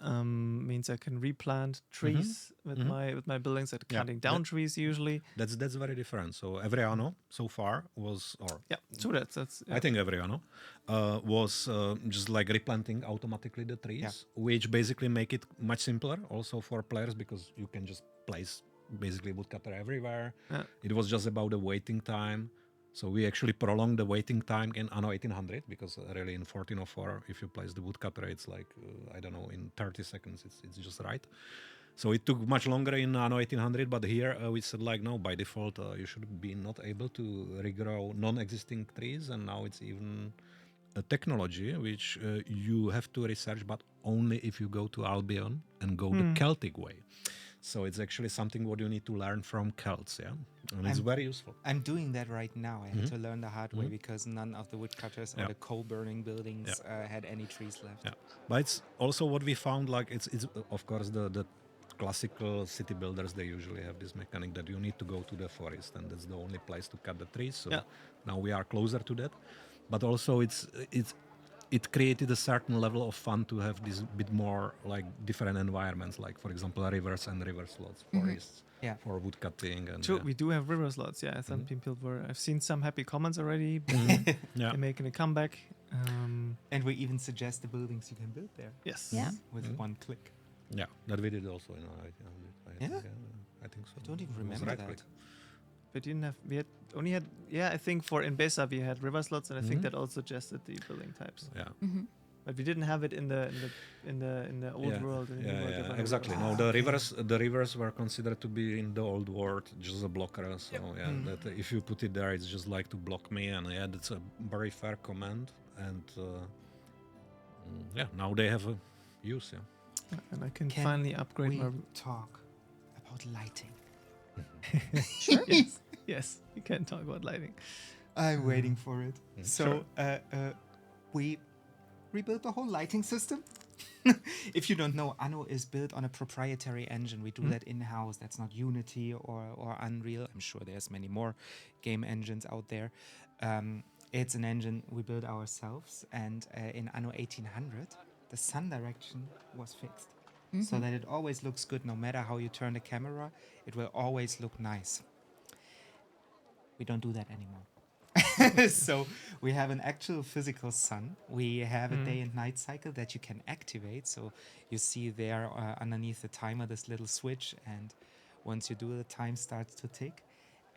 means I can replant trees with my buildings, and cutting down trees usually. That's very different. So every Anno so far was, I think every Anno was just like replanting automatically the trees, which basically make it much simpler also for players, because you can just place basically woodcutter everywhere. Yeah. It was just about the waiting time. So we actually prolonged the waiting time in Anno 1800, because really in 1404, if you place the woodcutter, it's like, I don't know, in 30 seconds, it's just right. So it took much longer in Anno 1800, but here we said like, no, by default, you should be not able to regrow non-existing trees. And now it's even a technology which you have to research, but only if you go to Albion and go the Celtic way. So it's actually something what you need to learn from Celts, and it's very useful. I'm doing that right now. I had to learn the hard way, because none of the woodcutters or the coal-burning buildings had any trees left. Yeah. But it's also what we found, like it's of course the classical city builders, they usually have this mechanic that you need to go to the forest, and that's the only place to cut the trees. So now we are closer to that. But also it created a certain level of fun to have this bit more like different environments, like for example rivers and river slots, forests for wood cutting. And true, we do have river slots. Yeah, some people I've seen some happy comments already. They're making a comeback. And we even suggest the buildings you can build there. Yes. Yeah. With one click. Yeah, that we did also. I think so. I don't even remember that. Click. But I think for Inbesa we had river slots, and I think that also suggested the building types. Yeah. But we didn't have it in the old world. Exactly. No, the rivers were considered to be in the old world just a blocker. So that if you put it there, it's just like to block me, and that's a very fair command. And now they have a use. Yeah. And I can finally upgrade my talk about lighting. Sure. Yes, you can talk about lighting. I'm waiting for it. So we rebuilt the whole lighting system. If you don't know, Anno is built on a proprietary engine. We do that in-house. That's not Unity or Unreal. I'm sure there's many more game engines out there. It's an engine we built ourselves. And in Anno 1800, the sun direction was fixed. So that it always looks good. No matter how you turn the camera, it will always look nice. We don't do that anymore. So we have an actual physical sun. We have a day and night cycle that you can activate. So you see there underneath the timer this little switch, and once you do it, the time starts to tick,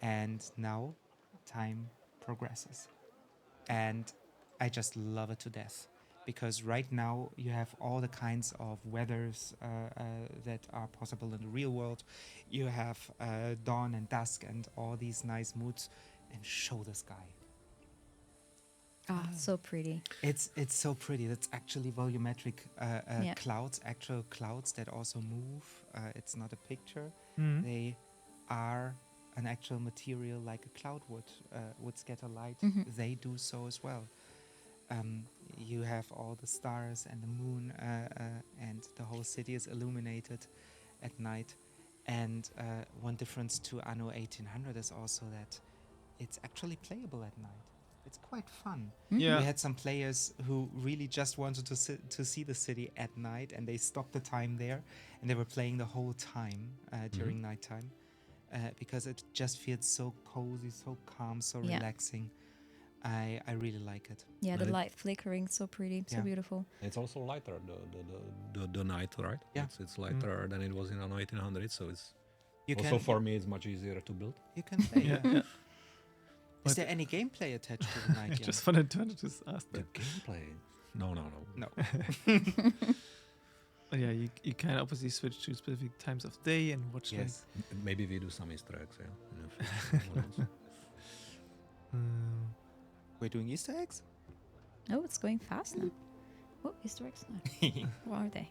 and now time progresses. And I just love it to death. Because right now you have all the kinds of weathers that are possible in the real world. You have dawn and dusk and all these nice moods, and show the sky. So pretty. It's so pretty. That's actually volumetric clouds, actual clouds that also move. It's not a picture. They are an actual material like a cloud would scatter light. They do so as well. You have all the stars and the moon, and the whole city is illuminated at night. And one difference to Anno 1800 is also that it's actually playable at night. it's quite fun. Yeah. We had some players who really just wanted to see the city at night, and they stopped the time there, and they were playing the whole time during nighttime because it just feels so cozy, so calm, so relaxing. I really like it. Yeah, the light flickering, so pretty, so beautiful. It's also lighter the night, right? Yeah, it's lighter than it was in Anno 1800, so it's you also for me it's much easier to build. You can play. Yeah. Is there any gameplay attached to the night? I just wanted to just ask The that. gameplay? No. But yeah, you can obviously switch to specific times of day and watch. Yes. Maybe we do some Easter eggs, We're doing Easter eggs? Oh, it's going fast now. Oh, Easter eggs now. What are they?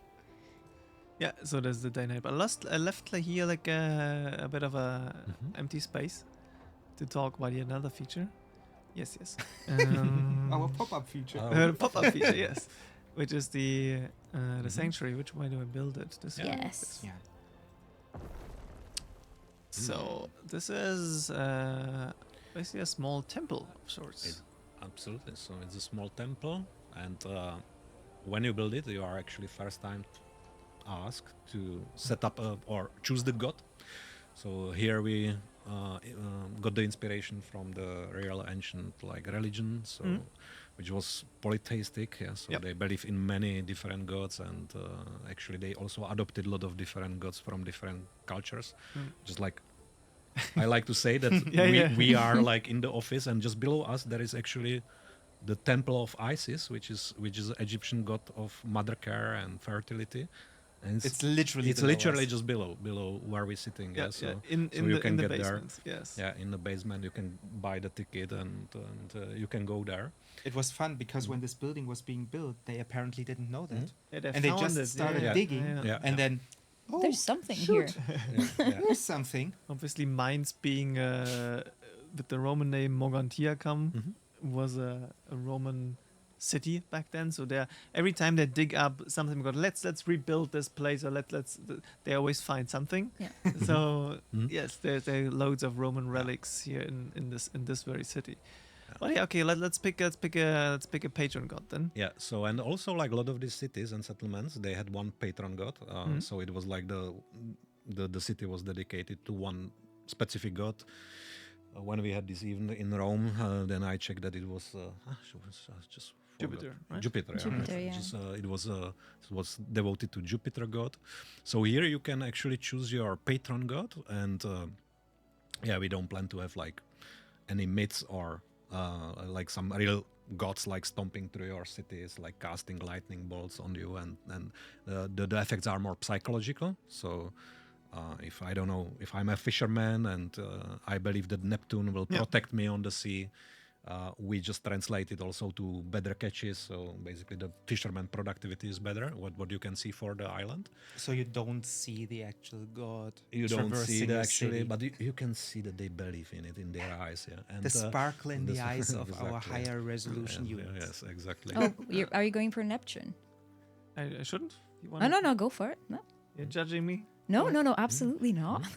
Yeah, so there's the day night. But I left here like a bit of a empty space to talk about another feature. Yes. Our pop-up feature. Pop-up feature, yes. Which is the sanctuary. Which way do I build it? This way? Yes. Yeah. So this is basically a small temple of sorts. Absolutely. So it's a small temple, and when you build it, you are actually first time asked to set up or choose the god. So here we got the inspiration from the real ancient religion, so which was polytheistic. Yeah, so they believe in many different gods, and actually they also adopted a lot of different gods from different cultures. Just like I like to say that we are like in the office, and just below us there is actually the temple of Isis, which is Egyptian god of mother care and fertility. And it's literally just below where we're sitting. So you can get there. Yes. Yeah, in the basement you can buy the ticket and you can go there. It was fun because when this building was being built, they apparently didn't know that, and they just started digging, and then there's something here. There's something. Obviously, Mainz being with the Roman name Mogontiacum was a Roman city back then. So every time they dig up something, let's rebuild this place, or they always find something. Yeah. So yes, there are loads of Roman relics here in this very city. Well, yeah, okay. Let's pick a patron god then. Yeah. So and also like a lot of these cities and settlements, they had one patron god. So it was like the city was dedicated to one specific god. When we had this even in Rome, then I checked that it was just Jupiter, right? Jupiter, yeah. It was devoted to Jupiter god. So here you can actually choose your patron god, and we don't plan to have like any myths or like some real gods like stomping through your cities, like casting lightning bolts on you, and the effects are more psychological. So if I'm a fisherman and I believe that Neptune will protect me on the sea, we just translate it also to better catches. So basically the fisherman productivity is better, what you can see for the island. So you don't see the actual god. You don't see it actually, but you can see that they believe in it in their eyes. Yeah, and the sparkle in the eyes of our higher resolution units. Yes, exactly. Oh, are you going for Neptune? I shouldn't. No, go for it. No. You're judging me? No, absolutely not.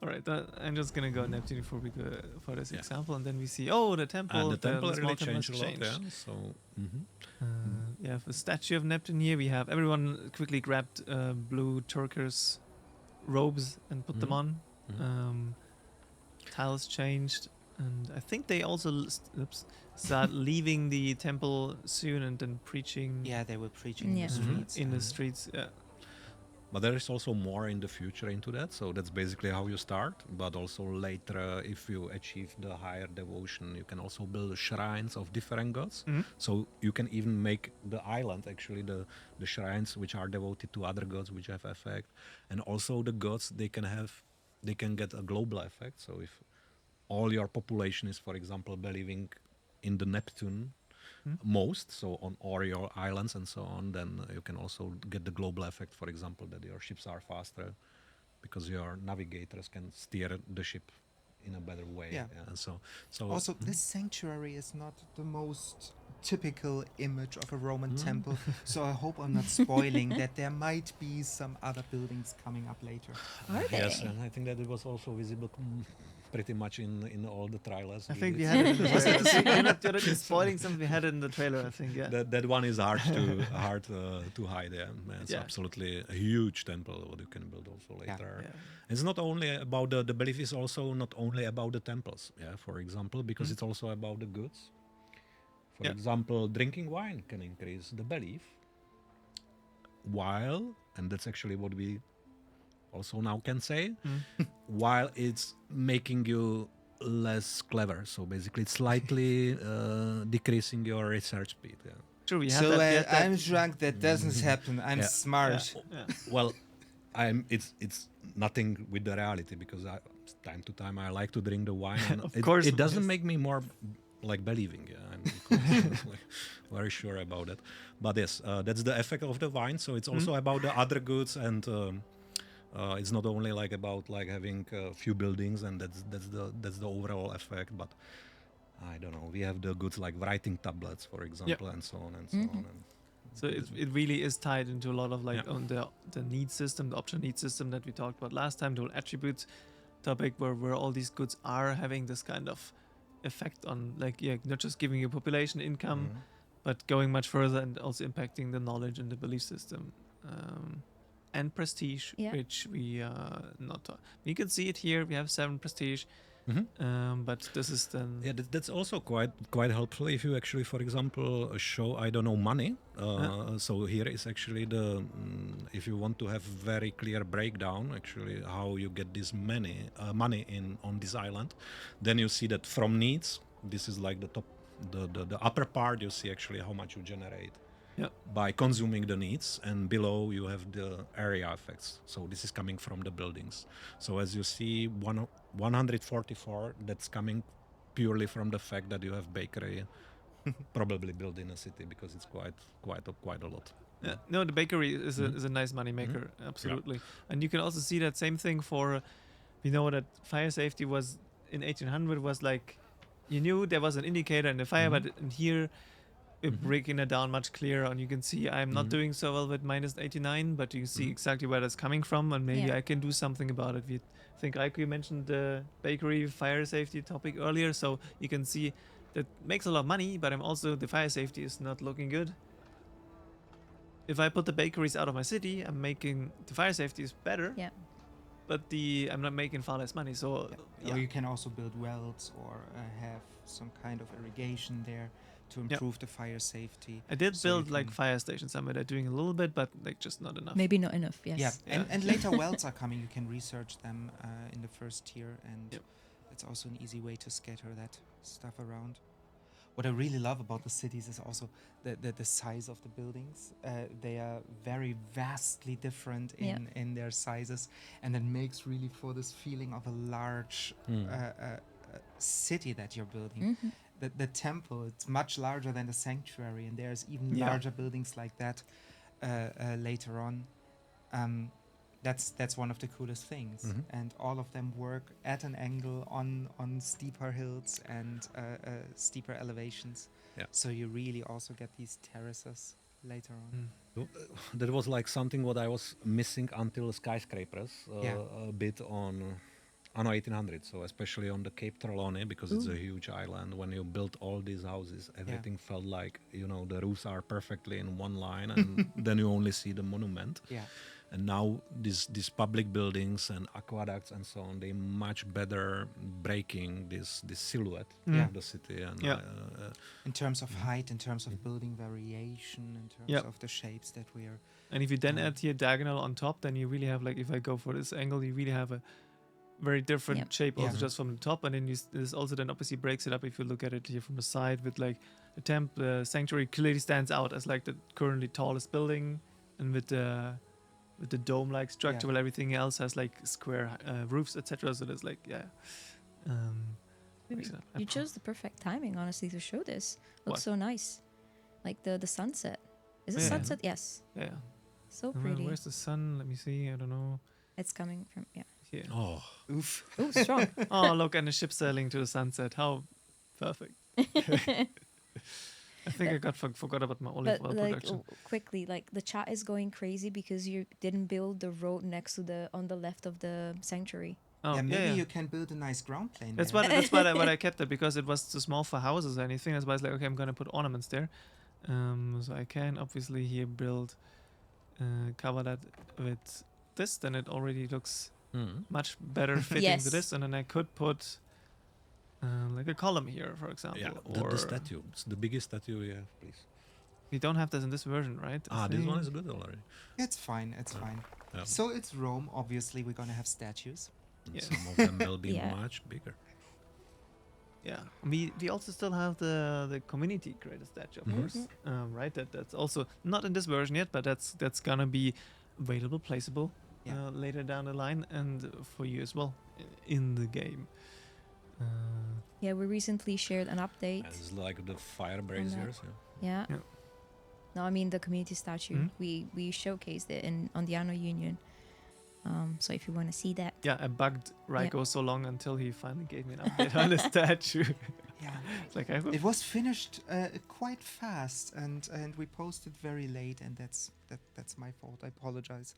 All right, I'm just gonna go Neptune before we go for this example, and then we see the temple. And the temple really changed a lot. Yeah. So. The statue of Neptune here. We have everyone quickly grabbed blue turquoise robes and put them on. Tiles changed, and I think they also start leaving the temple soon and then preaching. Yeah, they were preaching in the streets. In the streets, yeah. But there is also more in the future into that. So that's basically how you start. But also later, if you achieve the higher devotion, you can also build shrines of different gods. So you can even make the island, actually, the shrines which are devoted to other gods which have effect. And also the gods, they can get a global effect. So if all your population is, for example, believing in the Neptune most, so on all your islands and so on, then you can also get the global effect, for example, that your ships are faster because your navigators can steer the ship in a better way. Yeah. So also this sanctuary is not the most typical image of a Roman temple. So I hope I'm not spoiling that there might be some other buildings coming up later. Are they? Yes, and I think that it was also visible pretty much in all the trailers. I think we had it in the trailer. You're not spoiling something we had it in the trailer, I think, yeah. That one is hard to hide. Yeah. It's absolutely a huge temple what you can build also later. Yeah. It's not only about the belief, is also not only about the temples, for example, because it's also about the goods. For example, drinking wine can increase the belief, while, and that's actually what we also now can say, while it's making you less clever. So basically it's slightly decreasing your research speed. Yeah. True, we so I'm drunk, that doesn't happen. I'm smart. Well, it's nothing with the reality, because time to time I like to drink the wine. And it doesn't make me more like believing. I'm very sure about it. But yes, that's the effect of the wine. So it's also about the other goods, and it's not only like about like having a few buildings, and that's the overall effect. But I don't know. We have the goods like writing tablets, for example, and so on and so on. And so it really is tied into a lot of like on the need system, the optional need system that we talked about last time, the whole attributes topic, where all these goods are having this kind of effect on, like, not just giving you population income, but going much further and also impacting the knowledge and the belief system. And prestige, which we not. You can see it here. We have 7 prestige, but this is then. Yeah, that's also quite helpful if you actually, for example, show money. So here is actually if you want to have very clear breakdown, actually how you get this money on this island, then you see that from needs. This is like the top, the upper part. You see actually how much you generate. By consuming the needs, and below you have the area effects. So this is coming from the buildings. So as you see, 144, that's coming purely from the fact that you have bakery probably built in a city, because it's quite a lot. Yeah, no, the bakery is a nice money maker, absolutely. And you can also see that same thing for, we know that fire safety was in 1800 was like, you knew there was an indicator in the fire, but in here, breaking it down much clearer, and you can see I'm not doing so well with minus 89, but you can see exactly where that's coming from, and maybe I can do something about it. I think Raiko mentioned the bakery fire safety topic earlier, so you can see that makes a lot of money, but the fire safety is not looking good. If I put the bakeries out of my city, I'm making the fire safety is better, but I'm not making far less money. So or you can also build wells or have some kind of irrigation there to improve the fire safety. I did build like fire stations somewhere. They're doing a little bit, but like just not enough. Maybe not enough, yes. And later wells are coming. You can research them in the first tier, and it's also an easy way to scatter that stuff around. What I really love about the cities is also the size of the buildings. They are very vastly different in their sizes, and it makes really for this feeling of a large city that you're building. The temple, it's much larger than the sanctuary, and there's even larger buildings like that later on. That's one of the coolest things, and all of them work at an angle on steeper hills and steeper elevations. So you really also get these terraces later on. That was like something what I was missing until skyscrapers a bit on Anno 1800, so especially on the Cape Trelawney, because it's a huge island. When you built all these houses, everything felt like, the roofs are perfectly in one line, and then you only see the monument. And now these public buildings and aqueducts and so on, they much better breaking this silhouette of the city. And in terms of height, in terms of building variation, in terms of the shapes that we are. And if you then add here diagonal on top, then you really have, like, if I go for this angle, you really have a very different shape also just from the top. And then this also then obviously breaks it up if you look at it here from the side, with like the sanctuary clearly stands out as like the currently tallest building, and with the dome-like structure, while everything else has like square roofs, etc. So there's like you chose the perfect timing, honestly, to show this. Looks so nice, like the sunset. Is it sunset? Yes. Yeah. So pretty. Where's the sun? Let me see. I don't know. It's coming from Here. Oh, oof! Oh, strong. Oh, look, and the ship sailing to the sunset. How perfect. I think I forgot about my olive oil production. Quickly, like the chat is going crazy because you didn't build the road next to on the left of the sanctuary. Oh, maybe you can build a nice ground plane. That's why I kept it, because it was too small for houses or anything. That's why I was like, okay, I'm gonna put ornaments there. So I can obviously here build, cover that with this. Then it already looks much better fitting to this. And then I could put like a column here, for example. Yeah, or the statue. It's the biggest statue we have, please. We don't have this in this version, right? This one is good already. It's fine. It's fine. Yeah. So it's Rome. Obviously, we're gonna have statues. Yeah. Some of them will be much bigger. Yeah, we also still have the community creator statue, of course, right? That's also not in this version yet, but that's gonna be available, placeable later down the line, and for you as well in the game. We recently shared an update. It's like the fire braziers. Yeah. No, I mean the community statue. We showcased it on the Anno Union. So if you want to see that. Yeah, I bugged Raiko so long until he finally gave me an update on the statue. Yeah. It's like it was finished quite fast, and we posted very late, and that's my fault. I apologize.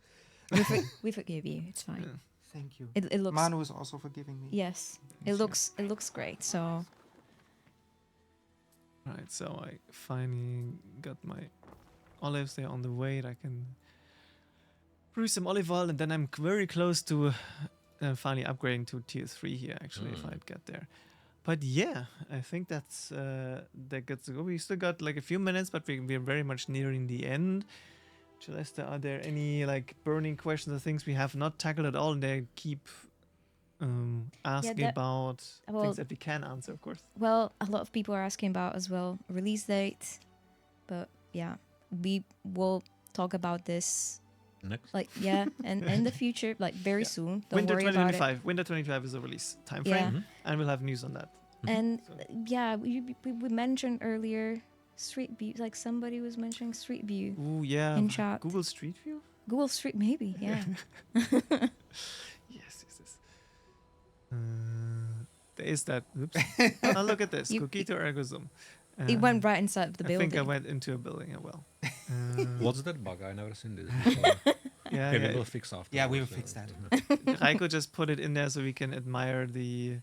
We forgive you. It's fine. Yeah. Thank you. It looks. Manu is also forgiving me. Yes, it looks great. So. Right, so I finally got my olives there on the way. I can brew some olive oil, and then I'm very close to finally upgrading to tier 3 here, actually, if I get there. But yeah, I think that gets to go. We still got like a few minutes, but we're very much nearing the end. Celeste, are there any like burning questions or things we have not tackled at all, and they keep asking about things that we can answer, of course? Well, a lot of people are asking about as well release date, but yeah, we will talk about this next, and in the future, like very soon. Don't Winter worry 2025. about it. Winter 2025 is the release time frame, and we'll have news on that. And we mentioned earlier Street View. Like somebody was mentioning Street View. Ooh, yeah. In chat. Google Street View. Google Street, maybe. Yeah. Yes. There is that. Oops. Oh, look at this. Coquito ergo zoom. It went right inside of the building. I think I went into a building as well. What's that bug? I never seen this before. We will fix after. Yeah, we will fix that. Raiko just put it in there so we can admire the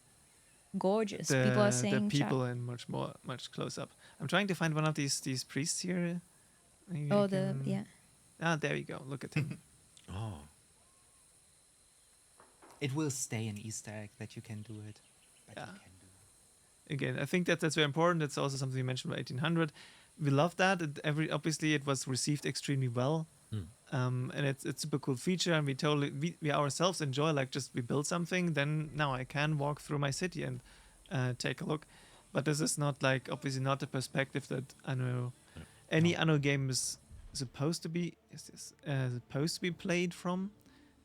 gorgeous people are saying the people in much close up. I'm trying to find one of these priests here. Maybe there we go. Look at him. It will stay an Easter egg that you can do it. But you can do it. Again, I think that's very important. It's also something you mentioned about 1800. We love that. Obviously it was received extremely well. And it's a super cool feature, and we ourselves enjoy, like, just we build something, then now I can walk through my city and take a look. But this is not like, obviously not the perspective that any Anno game is supposed to be played from.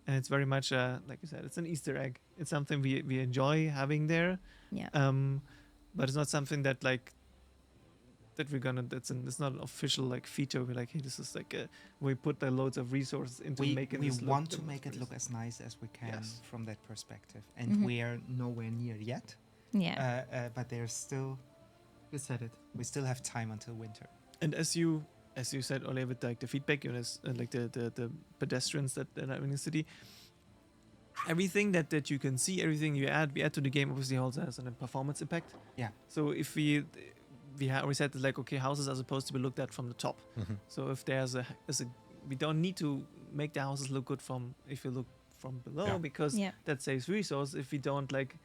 And it's very much like you said, it's an Easter egg. It's something we enjoy having there. Yeah. But it's not something that like that we're gonna. It's not an official like feature. We're like, hey, this is like we put the loads of resources into making. We want to make it look as nice as we can from that perspective, and we are nowhere near yet. Yeah. But there's still. You said it. We still have time until winter. And as you said earlier, with like the feedback, like the pedestrians that are in the city. Everything that you can see, everything we add to the game obviously also has a performance impact. Yeah. So if we said that, like, okay, houses are supposed to be looked at from the top. So if there's we don't need to make the houses look good if you look from below, because that saves resource if we don't like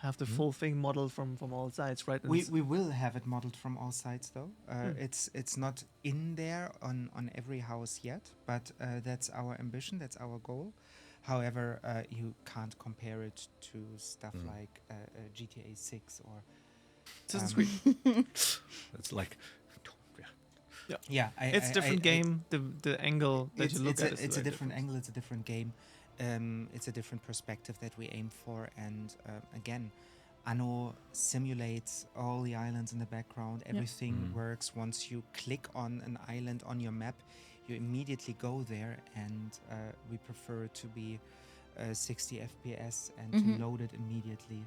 have the full thing modeled from all sides, right? We will have it modeled from all sides though. It's not in there on every house yet, but that's our ambition, that's our goal. However, you can't compare it to stuff like GTA 6 or Assassin's Creed. It's like, it's a different game. The angle that you look at it's a different angle. It's a different game. It's a different perspective that we aim for. And again, Anno simulates all the islands in the background. Everything works. Once you click on an island on your map, you immediately go there, and we prefer to be 60 FPS and to load it immediately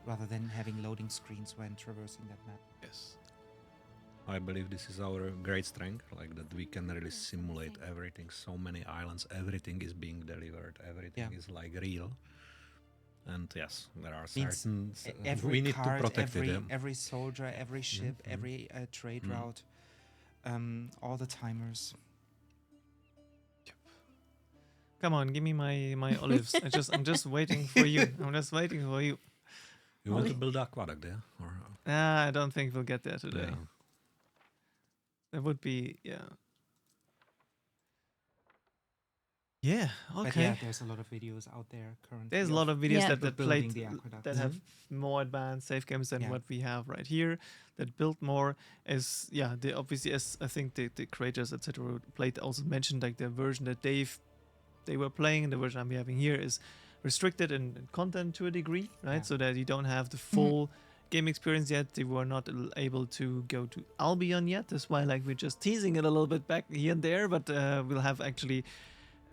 rather than having loading screens when traversing that map. Yes. I believe this is our great strength, like that we can really simulate everything. So many islands, everything is being delivered, everything is like real. And yes, there are certain. Every we need card, to protect it. Every soldier, every ship, every trade route, all the timers. Come on, give me my olives. I'm just waiting for you. I'm just waiting for you. You want to build aqueduct, yeah? Or I don't think we'll get there today. Yeah. That would be Yeah, okay. But yeah, there's a lot of videos out there currently. There's a lot of videos that played that have more advanced save games than what we have right here. That build more as they obviously, as I think the creators etc. played also mentioned, like the version that they were playing, the version I'm having here is restricted in content to a degree, right? So that you don't have the full game experience yet. They were not able to go to Albion yet. That's why like we're just teasing it a little bit back here and there, but we'll have actually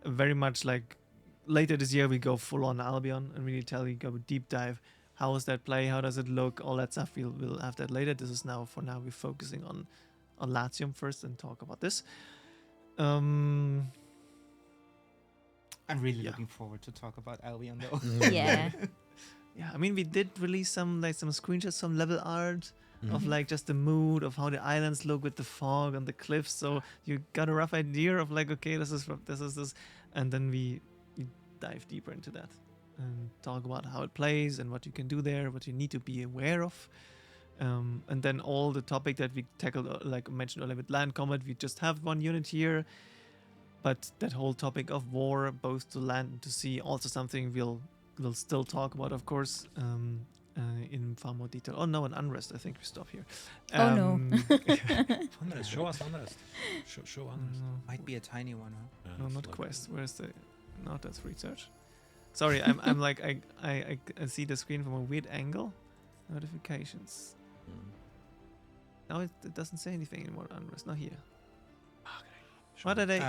very much like later this year we go full on Albion and really go deep dive. How is that play? How does it look? All that stuff. We'll have that later. This is now, for now, we're focusing on Latium first and talk about this. I'm really looking forward to talk about Albion though. Yeah. Yeah, I mean, we did release some screenshots, some level art of like just the mood of how the islands look with the fog on the cliffs. So you got a rough idea of like, okay, this is, and then we dive deeper into that and talk about how it plays and what you can do there, what you need to be aware of. And then all the topic that we tackled, like I mentioned earlier with land combat, we just have one unit here. But that whole topic of war, both to land and to sea, also something we'll still talk about, of course, in far more detail. Oh no, an unrest. I think we stop here. Oh no. Unrest. Show us unrest. Show unrest. Might be a tiny one, huh? No, not like quest. Where's the? No, that's research. Sorry, I'm like I see the screen from a weird angle. Notifications. No, it doesn't say anything anymore. Unrest. Not here. Okay. What are they?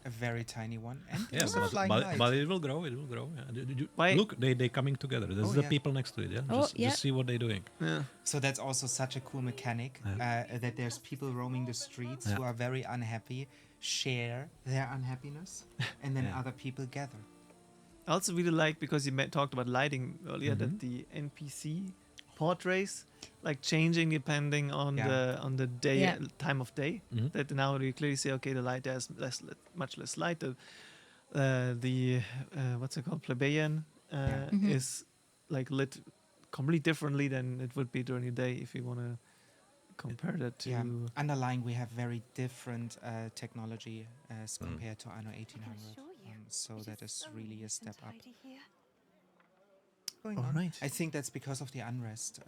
A very tiny one, and yes, but it will grow. It will grow. Yeah. Look, they coming together. There's the people next to it. Yeah, just see what they're doing. Yeah. So that's also such a cool mechanic that there's people roaming the streets who are very unhappy, share their unhappiness, and then other people gather. I also really like, because you talked about lighting earlier, that the NPC portraits like changing depending on the day, time of day. That now you clearly say, okay, the light there's much less light. The what's it called, plebeian is like lit completely differently than it would be during the day, if you want to compare that to. Underlying, we have very different technology as compared to Anno 1800. So that is really a step up. All right. I think that's because of the unrest.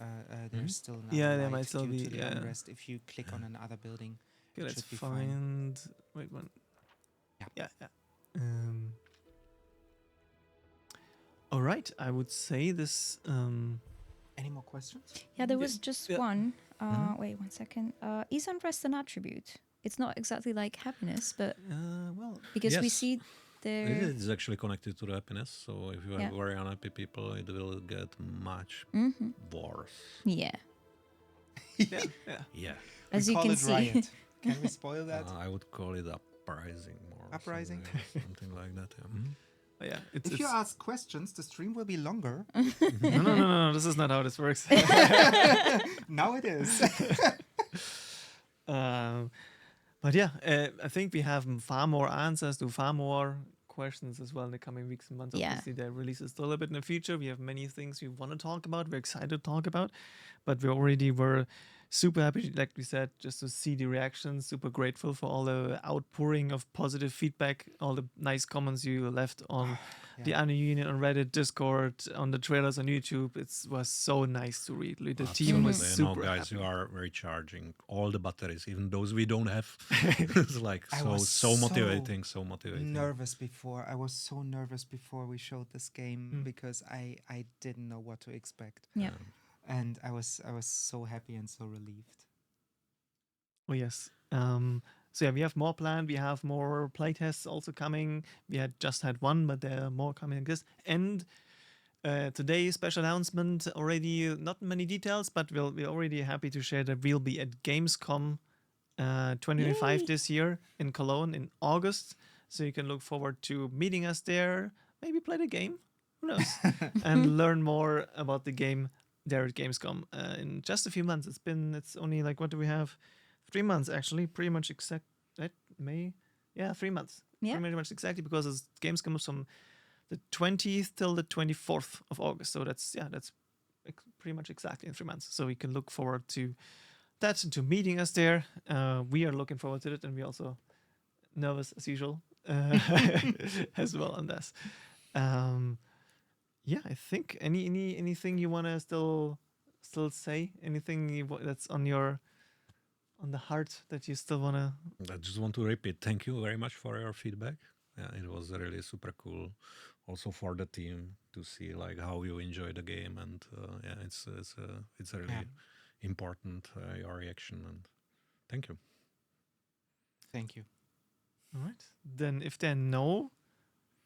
There's still there might still be the unrest. If you click on another building, okay, let's find. Wait one. Yeah. All right. I would say this. Any more questions? Yeah, there was just one. Wait 1 second. Is unrest an attribute? It's not exactly like happiness, but because we see. It is actually connected to the happiness, so if you have very unhappy people, it will get much worse. Yeah. As you can see. Riot. Can we spoil that? I would call it uprising more. Uprising? Something like that, If you ask questions, the stream will be longer. No, this is not how this works. Now it is. But I think we have far more answers to far more questions as well in the coming weeks and months. Obviously, the release is still a bit in the future. We have many things we want to talk about. We're excited to talk about, but we already were super happy, like we said, just to see the reactions. Super grateful for all the outpouring of positive feedback, all the nice comments you left on the Anno Union, on Reddit, Discord, on the trailers on YouTube. It was so nice to read. The team was super guys, happy. You are recharging all the batteries, even those we don't have. It's like so motivating, so motivating. I was so nervous before we showed this game because I didn't know what to expect. Yeah. And I was so happy and so relieved. Oh yes. So we have more planned. We have more playtests also coming. We had just had one, but there are more coming like this. And Today, special announcement. Already not many details, but we're already happy to share that we'll be at Gamescom 2025 this year in Cologne in August. So you can look forward to meeting us there. Maybe play the game. Who knows? And learn more about the game there at Gamescom in just a few months. It's only like, what do we have? 3 months actually. Pretty much exact. May. Yeah, 3 months. Yeah. Pretty much exactly, because it's Gamescom is from the 20th till the 24th of August. So that's pretty much exactly in 3 months. So we can look forward to that and to meeting us there. We are looking forward to it, and we're also nervous as usual as well on this. Yeah, I think anything you want to still say? Anything that's on the heart that you still want to? I just want to repeat. Thank you very much for your feedback. Yeah, it was really super cool. Also for the team to see like how you enjoy the game, and it's really important your reaction, and thank you. Thank you. All right. Then if there are no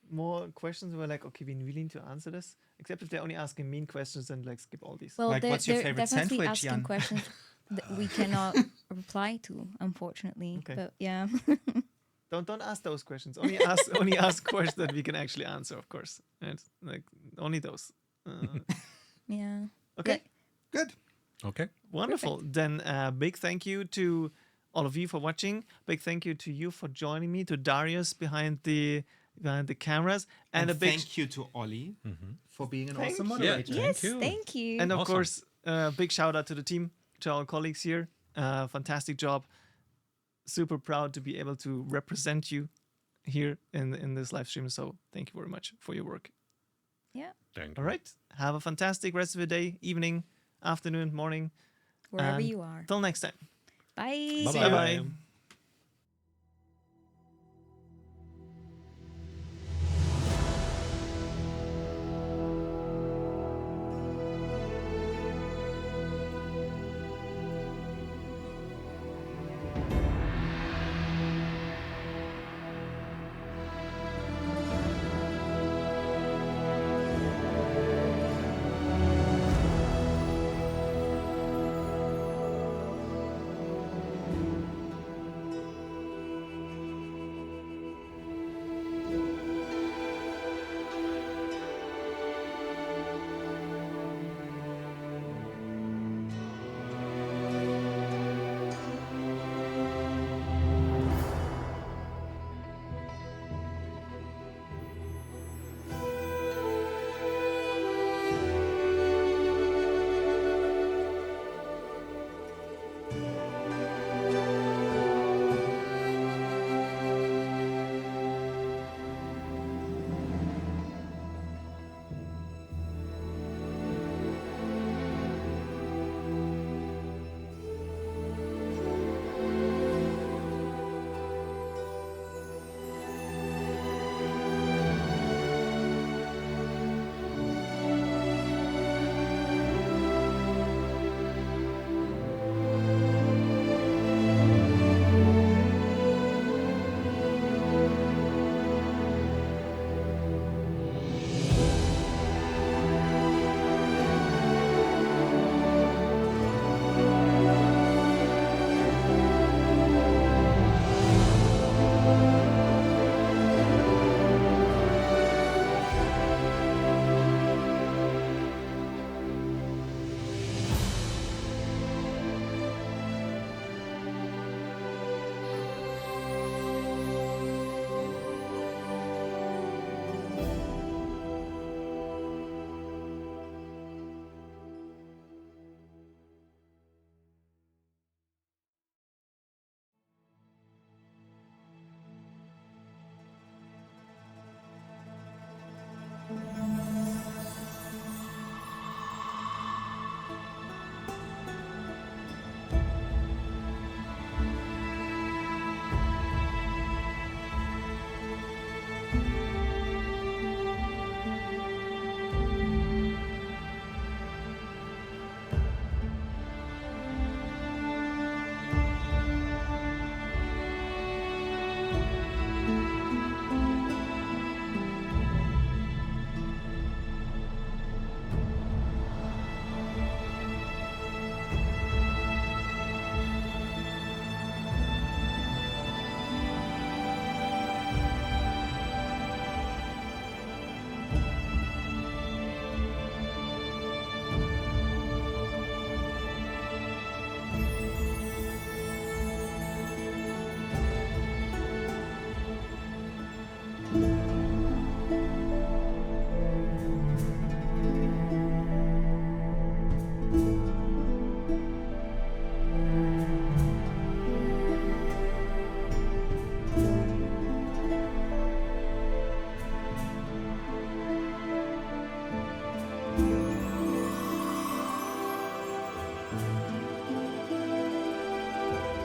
more questions, we're like, okay, we really need to answer this. Except if they're only asking mean questions, then like skip all these. Well, like, what's your favorite definitely sandwich, asking Jan? questions that we cannot reply to, unfortunately. Okay. But yeah. Don't ask those questions. Only ask questions that we can actually answer, of course. And like only those. Yeah. Okay. Good. Okay. Wonderful. Perfect. Then big thank you to all of you for watching. Big thank you to you for joining me, to Darius behind the cameras, and a big thank you to Ollie for being an awesome you. moderator. Yes, you. thank you. And of Awesome. course, big shout out to the team, to our colleagues here. Fantastic job. Super proud to be able to represent you here in this live stream. So thank you very much for your work. Yeah. Thank All you. right. Have a fantastic rest of the day, evening, afternoon, morning. Wherever And you are. Till next time. Bye. Bye-bye. Bye-bye.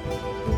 Bye.